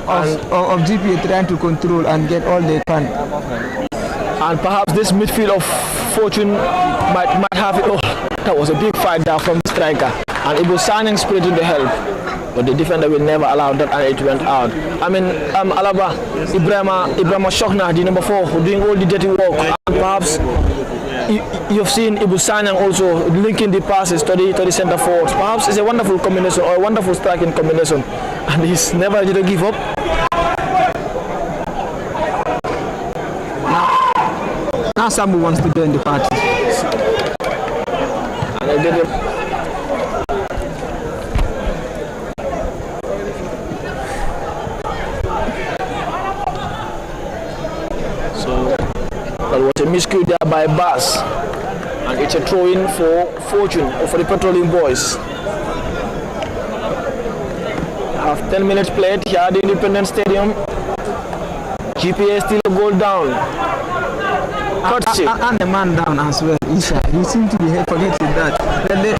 [SPEAKER 1] GPA trying to control and get all they can.
[SPEAKER 2] And perhaps this midfield of Fortune might have it all. That was a big fight there from the striker. And it was signing spirit in the help. But the defender will never allow that and it went out. I mean, Alaba, Ibrahima Shokna, the number 4, doing all the dirty work. And perhaps you've seen Ibu Sanyang also linking the passes to the centre forwards. Perhaps it's a wonderful combination or a wonderful striking combination. And he's never ready to give up.
[SPEAKER 1] Now Sambu wants to join the party.
[SPEAKER 2] And I did it. So that was a miscue there by Bass. And it's a throw-in for Fortune or for the Petroleum boys. Have 10 minutes played here at the Independence Stadium. GPA still a goal down.
[SPEAKER 1] And a man down as well, Isha. You seem to be forgetting that. The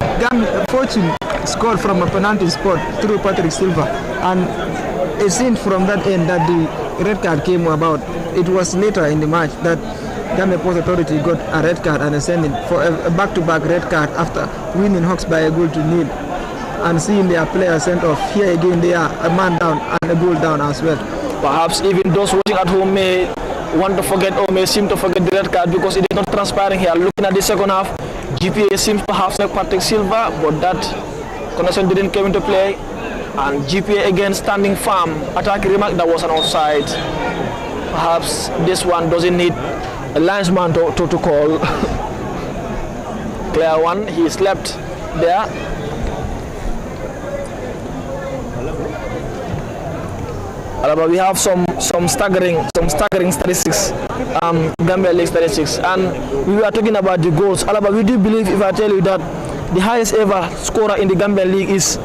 [SPEAKER 1] Fortune scored from a penalty spot through Patrick Silva, and it seemed from that end that the red card came about. It was later in the match that Gambia Post Authority got a red card and a sending for a back-to-back red card after winning Hawks by a goal to nil, and seeing their players sent off. Here again, they are a man down and a goal down as well.
[SPEAKER 2] Perhaps even those watching at home may want to forget or may seem to forget the red card because it is not transpiring here. Looking at the second half, GPA seems to have Patrick Silva, but that connection didn't come into play. And GPA again standing firm, attacking remark that was an offside. Perhaps this one doesn't need a linesman to call. Clear one, he slept there. But we have some staggering statistics, Gambia League statistics, and we were talking about the goals. Alaba, we do believe if I tell you that the highest ever scorer in the Gambia League was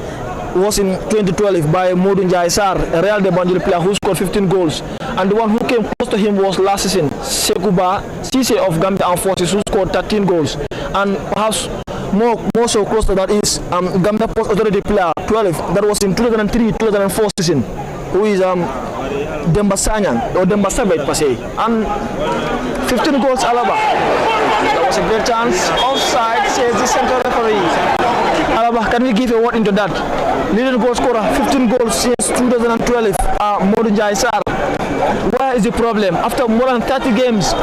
[SPEAKER 2] in 2012 by Modou Njai Sarr, a Real de Banjul player who scored 15 goals, and the one who came close to him was last season, Sekuba Cisse of Gambia Armed Forces, who scored 13 goals, and perhaps more so close to that is Gambia Post Authority player 12 that was in 2003-2004 season, who is Demba Sanyang or Demba Sabet per se, and 15 goals Alaba. That was a great chance. Offside, says the central referee. Alaba, can we give a word into that? Leading goal scorer, 15 goals since 2012, Modou Njai Sarr. Where is the problem? After more than 30 games,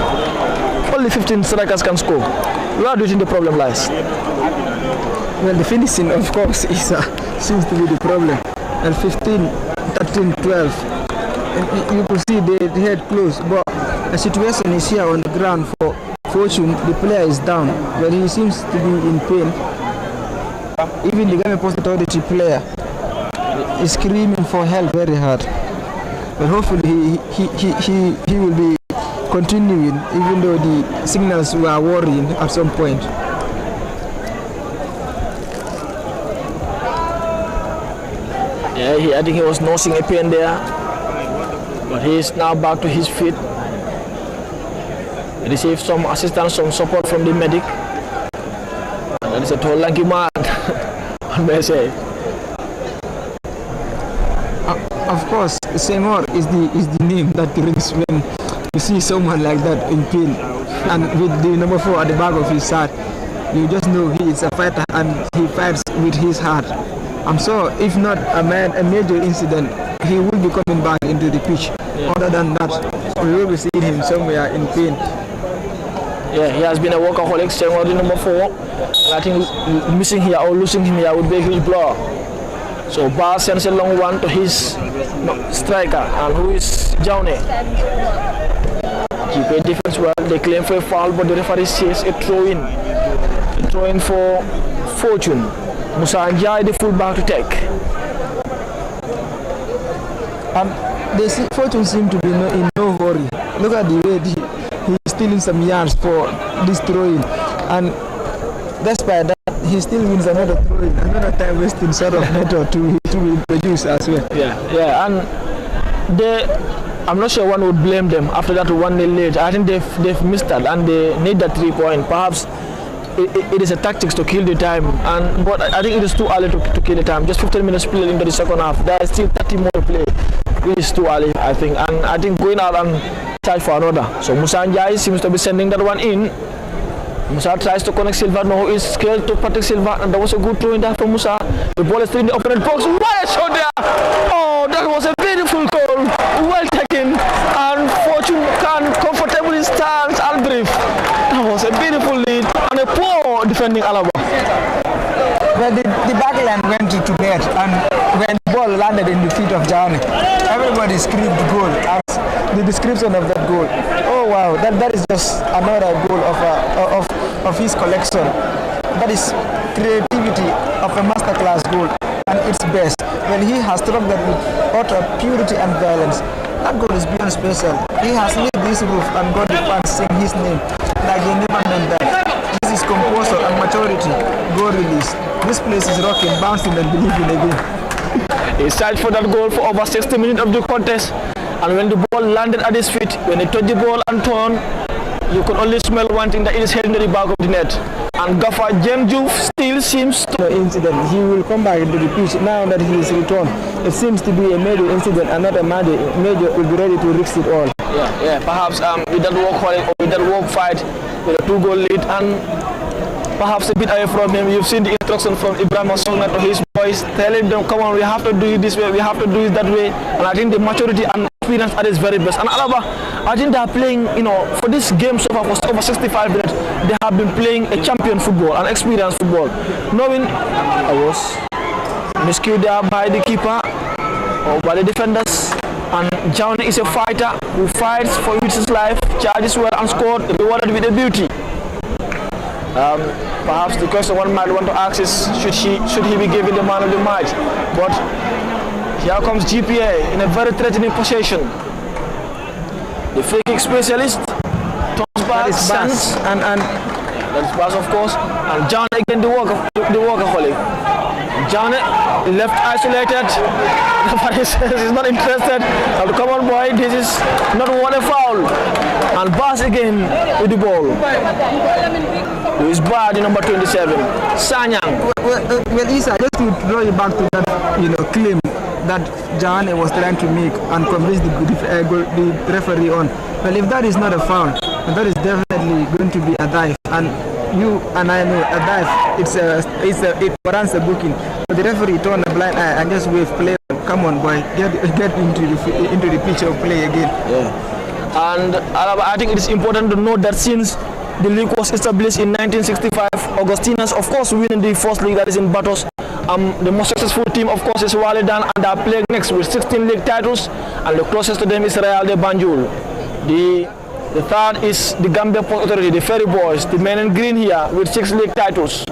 [SPEAKER 2] only 15 strikers can score. Where do you think the problem lies?
[SPEAKER 1] Well, the finishing, of course, seems to be the problem. And 15, 13, 12. And you could see they head close, but the situation is here on the ground for Fortune. The player is down, but he seems to be in pain. Even the Gambia Post Authority player is screaming for help very hard. But hopefully he will be continuing, even though the signals were worrying at some point.
[SPEAKER 2] Yeah, I think he was nursing a pain there, but he is now back to his feet. He received some assistance, some support from the medic. And that is a tall, lanky man, I may say.
[SPEAKER 1] Of course, Seymour is the name that rings when you see someone like that in pain, and with the number 4 at the back of his heart, you just know he is a fighter and he fights with his heart. I'm sure if not a major incident, he will be coming back into the pitch. Yeah. Other than that, we will be seeing him somewhere in pain.
[SPEAKER 2] Yeah, he has been a workaholic, Seymour the number 4. And I think missing here or losing him here would be a huge blow. So Bar sends a long one to his striker, and who is Jaune. GPA defense well, they claim for a foul, but the referee says a throw-in. A throw-in for Fortune. Musa Njai, the fullback, to take. Fortune seem to be in no hurry. Look at the way he's stealing some yards for this throwing, and despite that, he still wins another throwing, another time wasting sort of method to introduce as well.
[SPEAKER 1] Yeah, and I'm not sure one would blame them after that 1-0 lead. I think they've missed that, and they need that 3 point. Perhaps it is a tactics to kill the time, but I think it is too early to kill the time. Just 15 minutes played into the second half. There is still 30 more to play. It is too early, I think, and I think going out and try for another. So Musa Njai seems to be sending that one in. Musa tries to connect Silva. No, he's scared to protect Silva, and that was a good throw in there from Musa. The ball is still in the opponent box. What a shot there! Oh, that was a beautiful goal. Well taken, and Fortune can comfortably stand Albrecht. That was a beautiful lead and a poor defending Alaba.
[SPEAKER 2] Well, the backline went to bed, and when the ball landed in the feet of Johnny, everybody screamed goal. As the description of that goal. Oh wow, that is just another goal of his collection. That is creativity of a masterclass goal, and its best. When he has struck that with utter purity and violence, that goal is beyond special. He has lit this roof and got the fans sing his name like he never meant that. This is composure and maturity. Goal release. This place is rocking, bouncing and believing again.
[SPEAKER 1] He searched for that goal for over 60 minutes of the contest, and when the ball landed at his feet, when he touched the ball and turned, you could only smell one thing, that it is heading to the back of the net. And Gaffer Jemjuf still seems to...
[SPEAKER 2] Incident. He will come back into the pitch now that he is returned. It seems to be a major incident, and not a major will be ready to risk it all.
[SPEAKER 1] Yeah. Perhaps with that walk fight, with a 2-goal lead, and perhaps a bit away from him, you've seen the instruction from Ibrahim Songna to his boys, telling them, come on, we have to do it this way, we have to do it that way. And I think the maturity and experience at its very best. And Alaba, I think they are playing, for this game so far for over 65 minutes, they have been playing a champion football, an experienced football. Knowing I was miscued there by the keeper or by the defenders. And Johnny is a fighter who fights for his life, charges well and scored, rewarded with a beauty. Perhaps the question one might want to ask is, should he be given the man of the match? But here comes GPA in a very threatening possession. The free kick specialist turns back, stands, and that's Bass, of course. And John again, the workaholic. John left isolated. The referee says he's not interested. Now, come on, boy, this is not what a foul. And Bass again with the ball. Who is bad in number 27, Sanyang.
[SPEAKER 2] Well, Isa, just to draw you back to that, claim that Jahane was trying to make and convince the referee on. Well, if that is not a foul, that is definitely going to be a dive. And you and I know a dive, it warrants a booking. But the referee turned a blind eye and just waved play. Come on, boy, get into the pitch of play again.
[SPEAKER 1] Yeah. And I think it is important to note that since the league was established in 1965, Augustinians, of course, winning the first league, that is in Batos. The most successful team, of course, is Walidan, and they are playing next with 16 league titles, and the closest to them is Real de Banjul. The third is the Gambia Port Authority, the Ferry Boys, the men in green here with 6 league titles.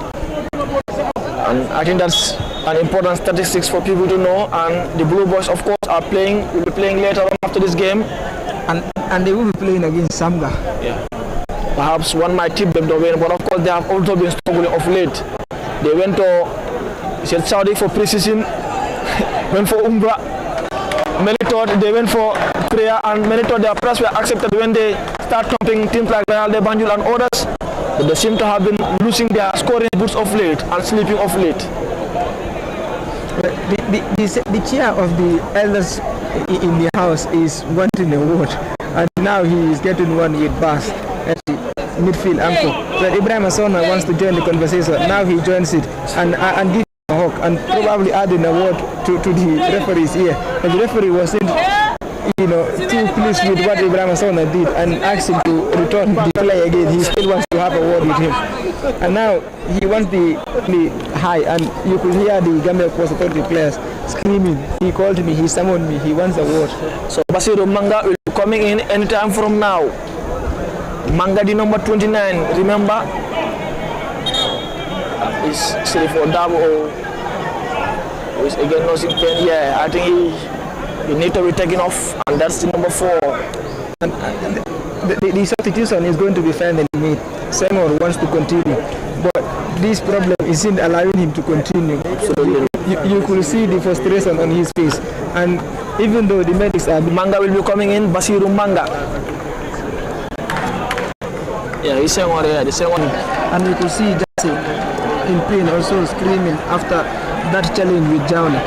[SPEAKER 1] And I think that's an important statistics for people to know. And the Blue Boys, of course, will be playing later on after this game,
[SPEAKER 2] and they will be playing against Samga.
[SPEAKER 1] Yeah. Perhaps one might tip them to win, but of course they have also been struggling of late. They went to Saudi for pre-season, went for Umrah. Many thought they went for prayer, and many thought their prayers were accepted when they start thumping teams like Real de Banjul and others. But they seem to have been losing their scoring boots of late and sleeping of late.
[SPEAKER 2] The chair of the elders in the house is wanting a award, and now he is getting one with Bass. Midfield anchor. But Ibrahim Asona wants to join the conversation. Now he joins it and gives a hawk and probably adding a word to the referee's ear. And the referee wasn't too pleased with what Ibrahim Asona did and asked him to return the play again. He still wants to have a word with him. And now he wants the high, and you could hear the Gambia Port Authority players screaming. He called me, he summoned me, he wants a word.
[SPEAKER 1] So Basiru Manga will be coming in anytime from now. Manga the number 29, remember, is Sirifo Dabo, who is again losing pen. Yeah, I think
[SPEAKER 2] You need to be taken off, and that's the number 4.
[SPEAKER 1] And the substitution is going to be finally made. Seymour wants to continue, but this problem isn't allowing him to continue. You could see the frustration on his face, and even though the medics are...
[SPEAKER 2] Manga will be coming in, Basiru Manga. Yeah, he's saying already, the same one.
[SPEAKER 1] And you could see Jesse in pain also screaming after that challenge with Jowley.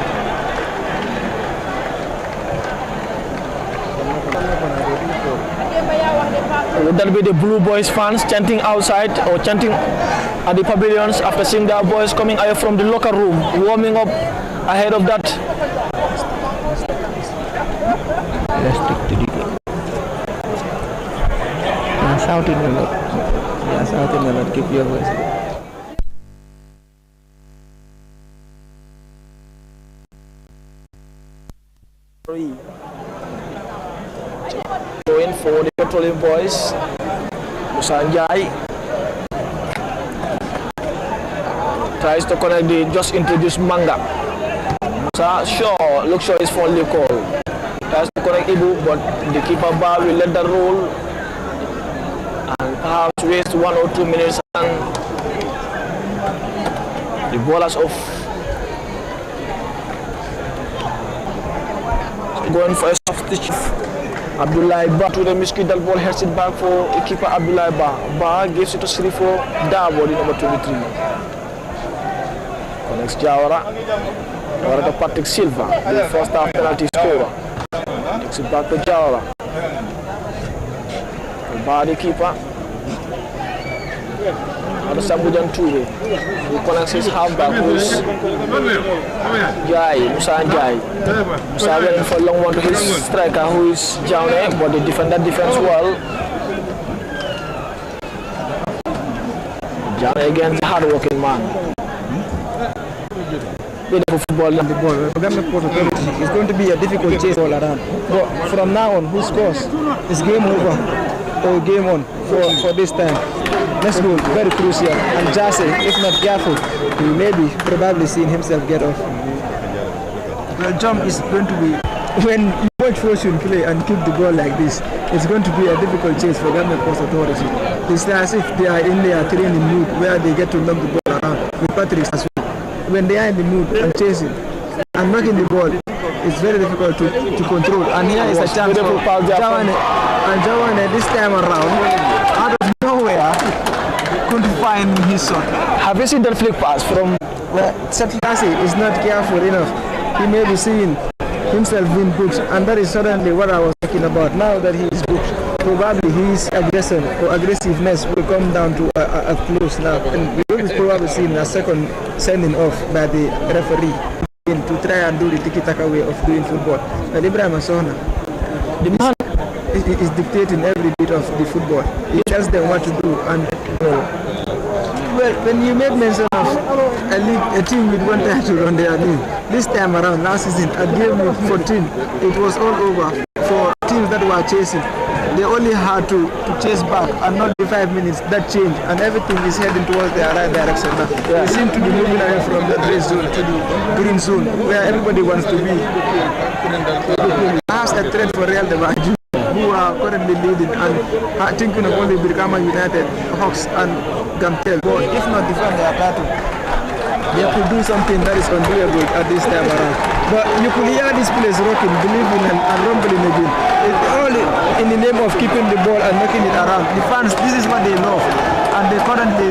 [SPEAKER 2] Would that be the Blue Boys fans chanting outside or chanting at the pavilions after seeing their boys coming out from the locker room, warming up ahead of that?
[SPEAKER 1] Let's stick to the... shouting a lot. Yeah, shouting a lot. Keep your voice.
[SPEAKER 2] Going for the Petroleum Boys, Musanjai tries to connect the just introduced Manga. Looks sure is for the call. Tries to connect Ibu, but the keeper bar will let that roll and perhaps waste 1 or 2 minutes, and the ball is off. Going for a soft stitch. Abdullah Ba to the Miskidal ball, heads it back for keeper Abdullah Ba. Ba gives it to Sirifo Dabo, the number 23. Connects Jawara. Jawara to Patrick Silva, the first half penalty scorer. Takes it back to Jawara. Ba the keeper. Ada Sambujan Ture, who connects his halfback, who is Jai, Musa Jai. Musa went for a long one to his striker, who is Jaune, but the defender defends well. Jaune against the hard-working man. Beautiful football in the ball.
[SPEAKER 1] It's going to be a difficult chase all around. But from now on, who scores is game over or game on for this time. Next goal, very crucial. And Jase, if not careful, he may be probably seeing himself get off. The jump is going to be, when you watch Fortune play and keep the ball like this, it's going to be a difficult chase for Gambia Post Authority. It's as if they are in their training mood where they get to knock the ball around with Patrick as well. When they are in the mood and chasing and knocking the ball, it's very difficult to control. And here is a chance for Jawane. And Jawane this time around, out of nowhere, couldn't find his shot.
[SPEAKER 2] Have you seen that flick pass from...
[SPEAKER 1] Well, Satlasi is not careful enough. He may be seeing himself being booked, and that is suddenly what I was talking about. Now that he is booked, probably his aggression or aggressiveness will come down to a close now. And we will probably see a second sending off by the referee to try and do the tiki-taka way of doing football. But Ibrahim Asona, the man is dictating every bit of the football. He tells them what to do, and well, when you make mention of a team with one title on their name, this time around last season at game week 14, it was all over for teams that were chasing. They only had to chase back, and not the 5 minutes that changed, and everything is heading towards the right direction now. They seem to be moving away from the red zone to the green zone, where everybody wants to be. Perhaps a threat for Real de Madrid, who are currently leading and thinking of only Birkama United, Hawks and Gamtel. But if not defend their title, they could do something that is undoable at this time around. But you could hear this place rocking, believing and rumbling again. It's all in the name of keeping the ball and knocking it around. The fans, this is what they love. And they currently,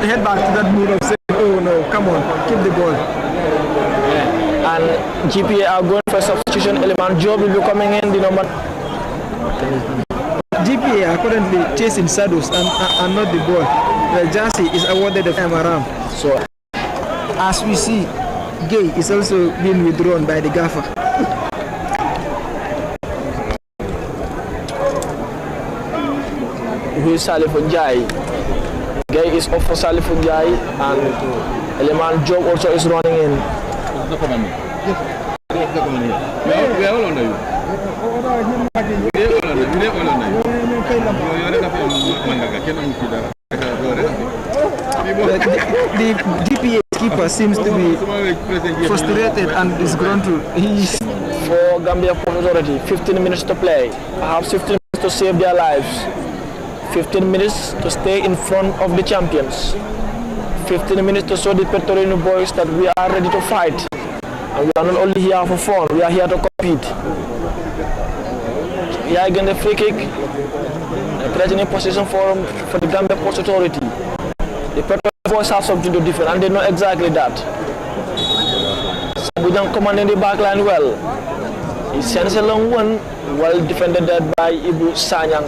[SPEAKER 1] head back to that mood of saying, oh no, come on, keep the ball.
[SPEAKER 2] And GPA are going for substitution element. Job will be coming in, the number...
[SPEAKER 1] GPA are currently chasing shadows and not the ball. The jersey is awarded the time around.
[SPEAKER 2] So,
[SPEAKER 1] as we see, Gay is also being withdrawn by the gaffer.
[SPEAKER 2] Who is Salifunjai? Gay is off for Salifunjai, and Eleman Job also is running in.
[SPEAKER 1] The GPA keeper seems to be frustrated and is going to.
[SPEAKER 2] for Gambia Port Authority. 15 minutes to play. Perhaps 15 minutes to save their lives. 15 minutes to stay in front of the champions. 15 minutes to show the Petrolino boys that we are ready to fight. And we are not only here for fun, we are here to compete. Here again the free kick. The threatening position for the Gambia Port Authority. The Petrolino boys have something to defend and they know exactly that. We don't command in the back line well. He sends a long one, well defended by Ibu Sanyang,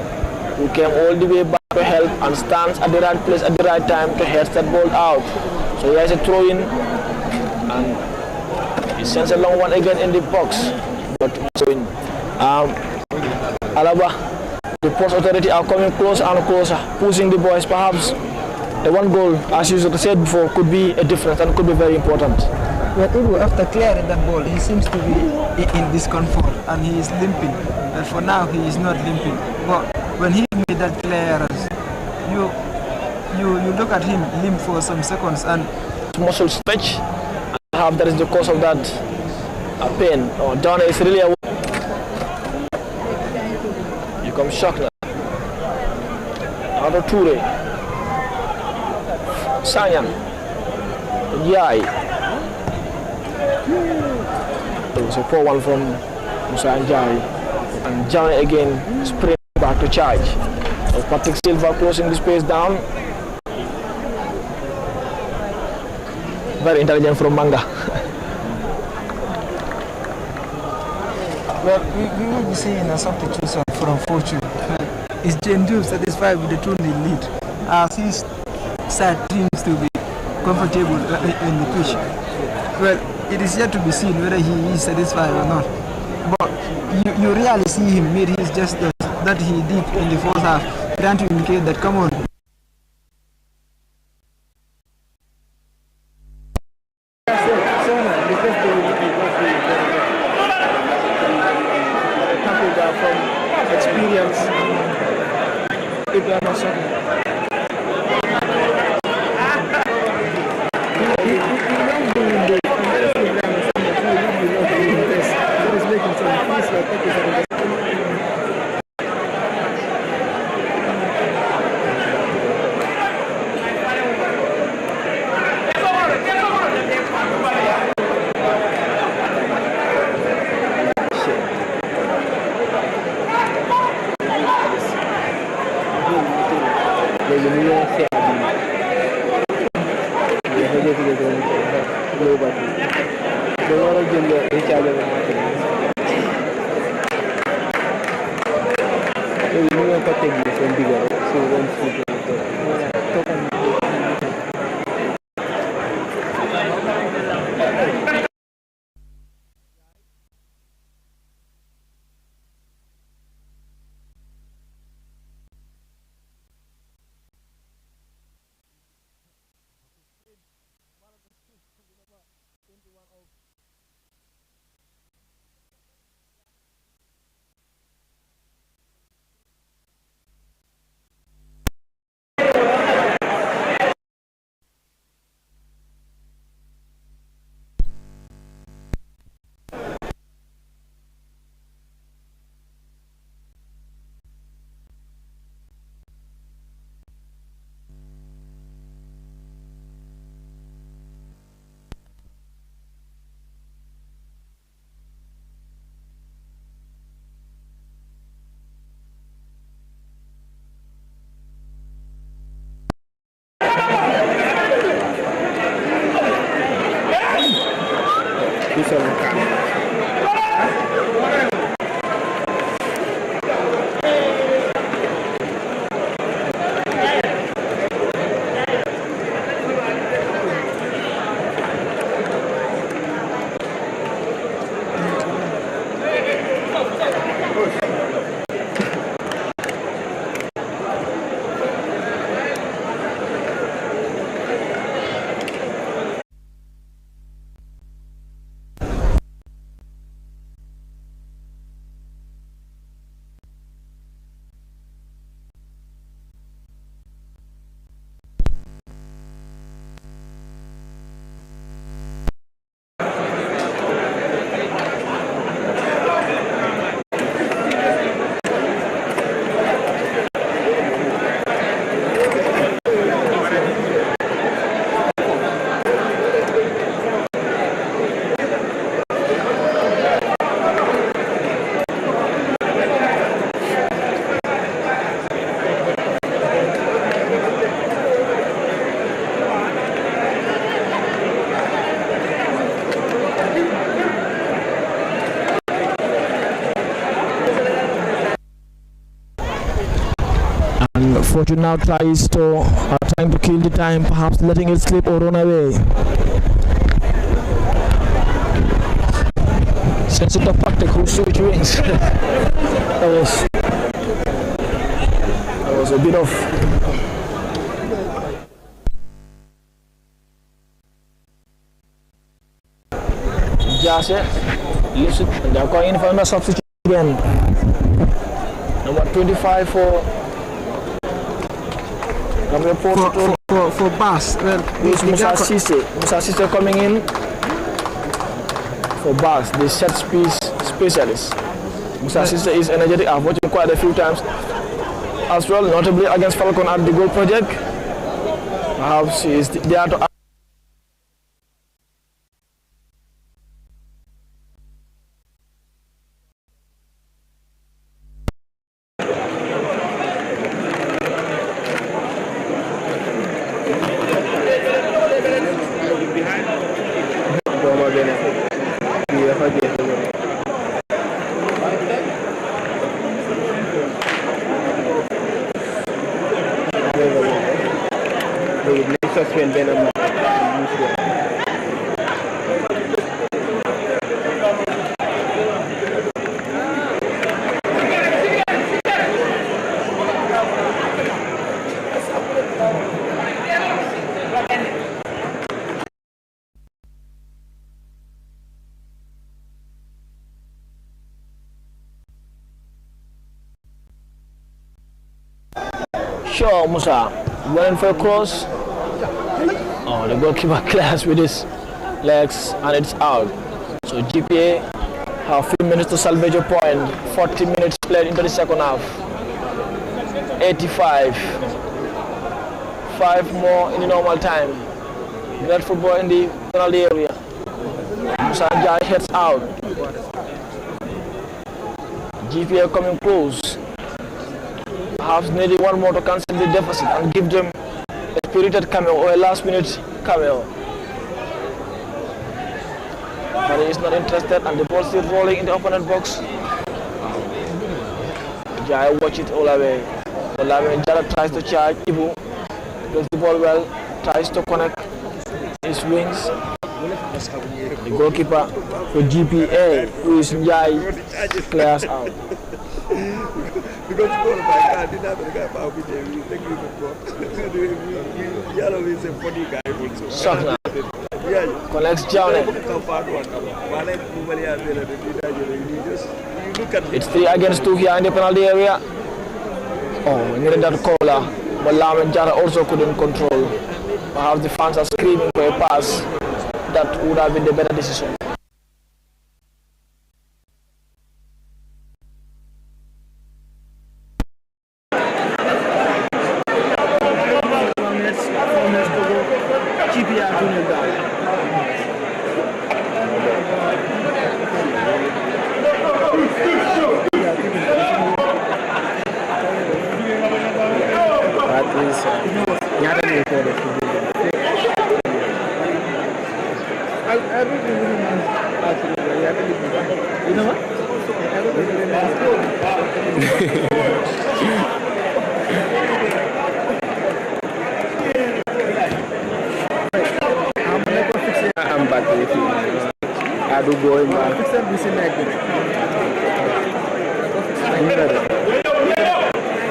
[SPEAKER 2] who came all the way back to help and stands at the right place at the right time to head that ball out. So he has a throw in and he sends a long one again in the box. But in Alaba, the Port Authority are coming closer and closer, pushing the boys. Perhaps the one goal, as you said before, could be a difference and could be very important.
[SPEAKER 3] But Ibu, after clearing that ball, he seems to be in discomfort and he is limping. But for now, he is not limping. But when he made that clearance, you look at him limp for some seconds and
[SPEAKER 2] muscle stretch. Perhaps that is the cause of that pain. Oh, Donna is really a. You come shock now. Another Toure. Sanyang. Yai. There was a 4-1 from Musa Njai, and Jai again sprint back to charge. So Patrick Silva closing the space down. Very intelligent from Manga.
[SPEAKER 3] well, we will be seeing a substitution from Fortune. Is Jendu satisfied with the 2-0 lead? As his side seems to be comfortable in the pitch. Well, it is yet to be seen whether he is satisfied or not. But you really see him made his gestures that he did in the first half, trying to indicate that, come on.
[SPEAKER 2] From experience, people are not suffering. And Fortune now tries to trying to kill the time, perhaps letting it slip or run away. Sense of the practical switch wings. That was a bit of Jase lifts it, and they're going in for another substitute again. Number 25 for
[SPEAKER 3] Bass. Well,
[SPEAKER 2] Musa Sisse coming in for Bass, the set piece specialist. Musa Sisse is energetic. I've watched him quite a few times as well, notably against Falcon at the Goal Project. Perhaps he is there to Sure, Musa running for a cross. Oh, the goalkeeper clears with his legs and it's out. So GPA have 3 minutes to salvage a point. 40 minutes played into the second half. 85. 5 more in the normal time. Great football in the penalty area. Musa Jai heads out. GPA coming close. Perhaps needing one more to cancel the deficit and give them a spirited cameo or a last minute cameo. But he is not interested and the ball still rolling in the opponent box. Jai watch it all away. Olave Jara tries to charge Ibu. Does the ball well, tries to connect his wings. The goalkeeper for GPA, who is Njai, clears out.
[SPEAKER 4] Because you go by car, didn't have the guy about with them, you take Yellow is a funny guy also.
[SPEAKER 2] Sakna
[SPEAKER 4] Yeah,
[SPEAKER 2] connects Johnny. It's 3 against 2 here in the penalty area. Oh, needed that caller, but Lam and Jara also couldn't control. Perhaps the fans are screaming for a pass. That would have been the better decision.
[SPEAKER 3] You know what?
[SPEAKER 1] I'm back with you. I do go in back.
[SPEAKER 3] Fix up this in like this.
[SPEAKER 1] I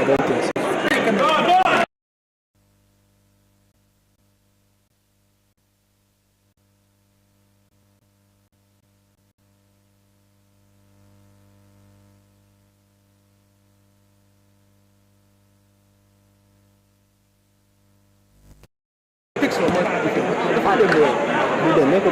[SPEAKER 1] don't think so.
[SPEAKER 3] Fix one more.
[SPEAKER 1] I don't go. We don't make a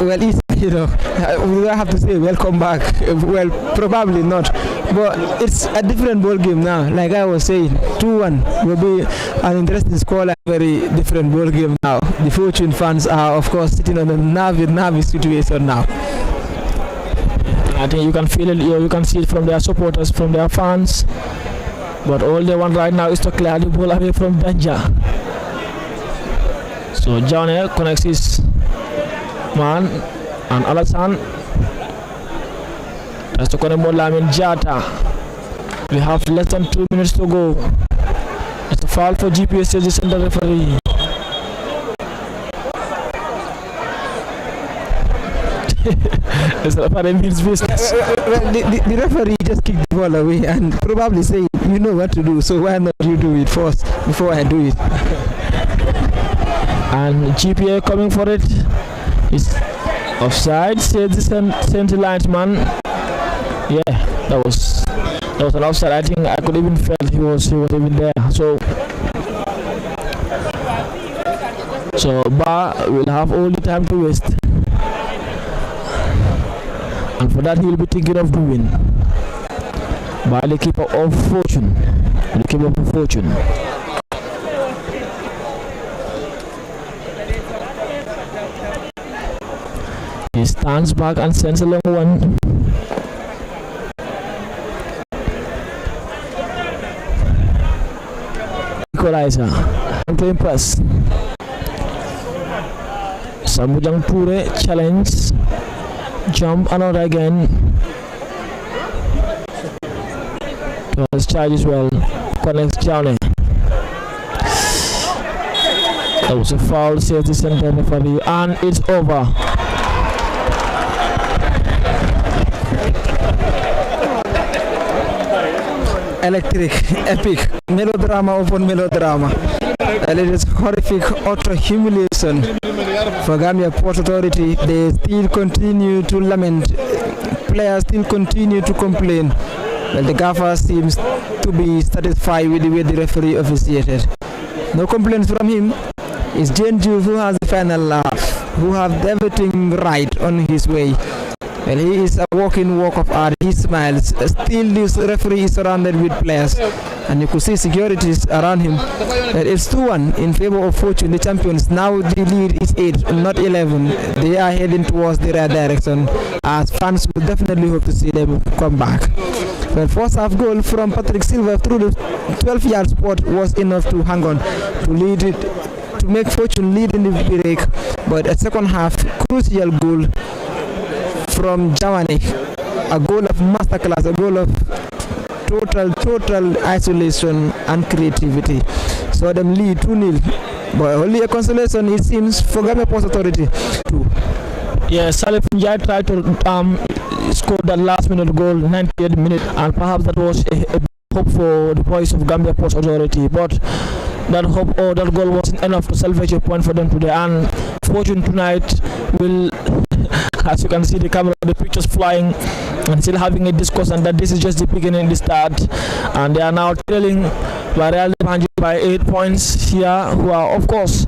[SPEAKER 3] Well, you know, we don't have to say welcome back. Well, probably not, but it's a different ball game now. Like I was saying, 2-1 will be an interesting score. A very different ball game now. The Fortune fans are, of course, sitting on a nervy situation now.
[SPEAKER 2] I think you can feel it. You can see it from their supporters, from their fans. But all they want right now is to clear the ball away from danger. So Johnny connects his man and Alassane has to connect Lamin Jata. We have less than 2 minutes to go. It's a foul for GPA, says the center referee. The referee means business.
[SPEAKER 3] Well, the referee just kicked the ball away and probably say, you know what to do, so why not you do it first before I do it.
[SPEAKER 2] And GPA coming for it. It's offside, said the center linesman. Yeah, that was an offside. I think I could even felt he was even there. So Bar will have all the time to waste, and for that he will be thinking of doing. By the keeper of Fortune, He stands back and sends a long one. Equalizer. To impress. Samujang Pure challenge. Jump another again. Plus charge as well. Connects Johnny. That was a foul, says the center referee, and it's over.
[SPEAKER 3] Electric, epic, melodrama upon melodrama. And it is horrific, utter humiliation for Gambia Port Authority. They still continue to lament. Players still continue to complain. Well, the gaffer seems to be satisfied with the way the referee officiated. No complaints from him. It's Genju who has the final laugh, who have everything right on his way. Well, he is a walking walk of art. He smiles. Still, this referee is surrounded with players, and you could see securities around him. Well, it's 2-1 in favor of Fortune, the champions. Now the lead is 8, not 11. They are heading towards the right direction, as fans will definitely hope to see them come back. Well, first half goal from Patrick Silva through the 12-yard spot was enough to hang on, to lead it, to make Fortune lead in the break. But a second half crucial goal from Germany, a goal of masterclass, a goal of total isolation and creativity. So them lead 2-0, but only a consolation it seems for Gambia Post Authority too.
[SPEAKER 2] Yeah, Salif Njai tried to score that last minute goal, 98th minute, and perhaps that was a hope for the boys of Gambia Post Authority, but that hope or that goal wasn't enough to salvage a point for them today. And Fortune tonight will, as you can see the camera, the pictures flying, and still having a discussion that this is just the beginning, the start, and they are now trailing by 8 points here, who are of course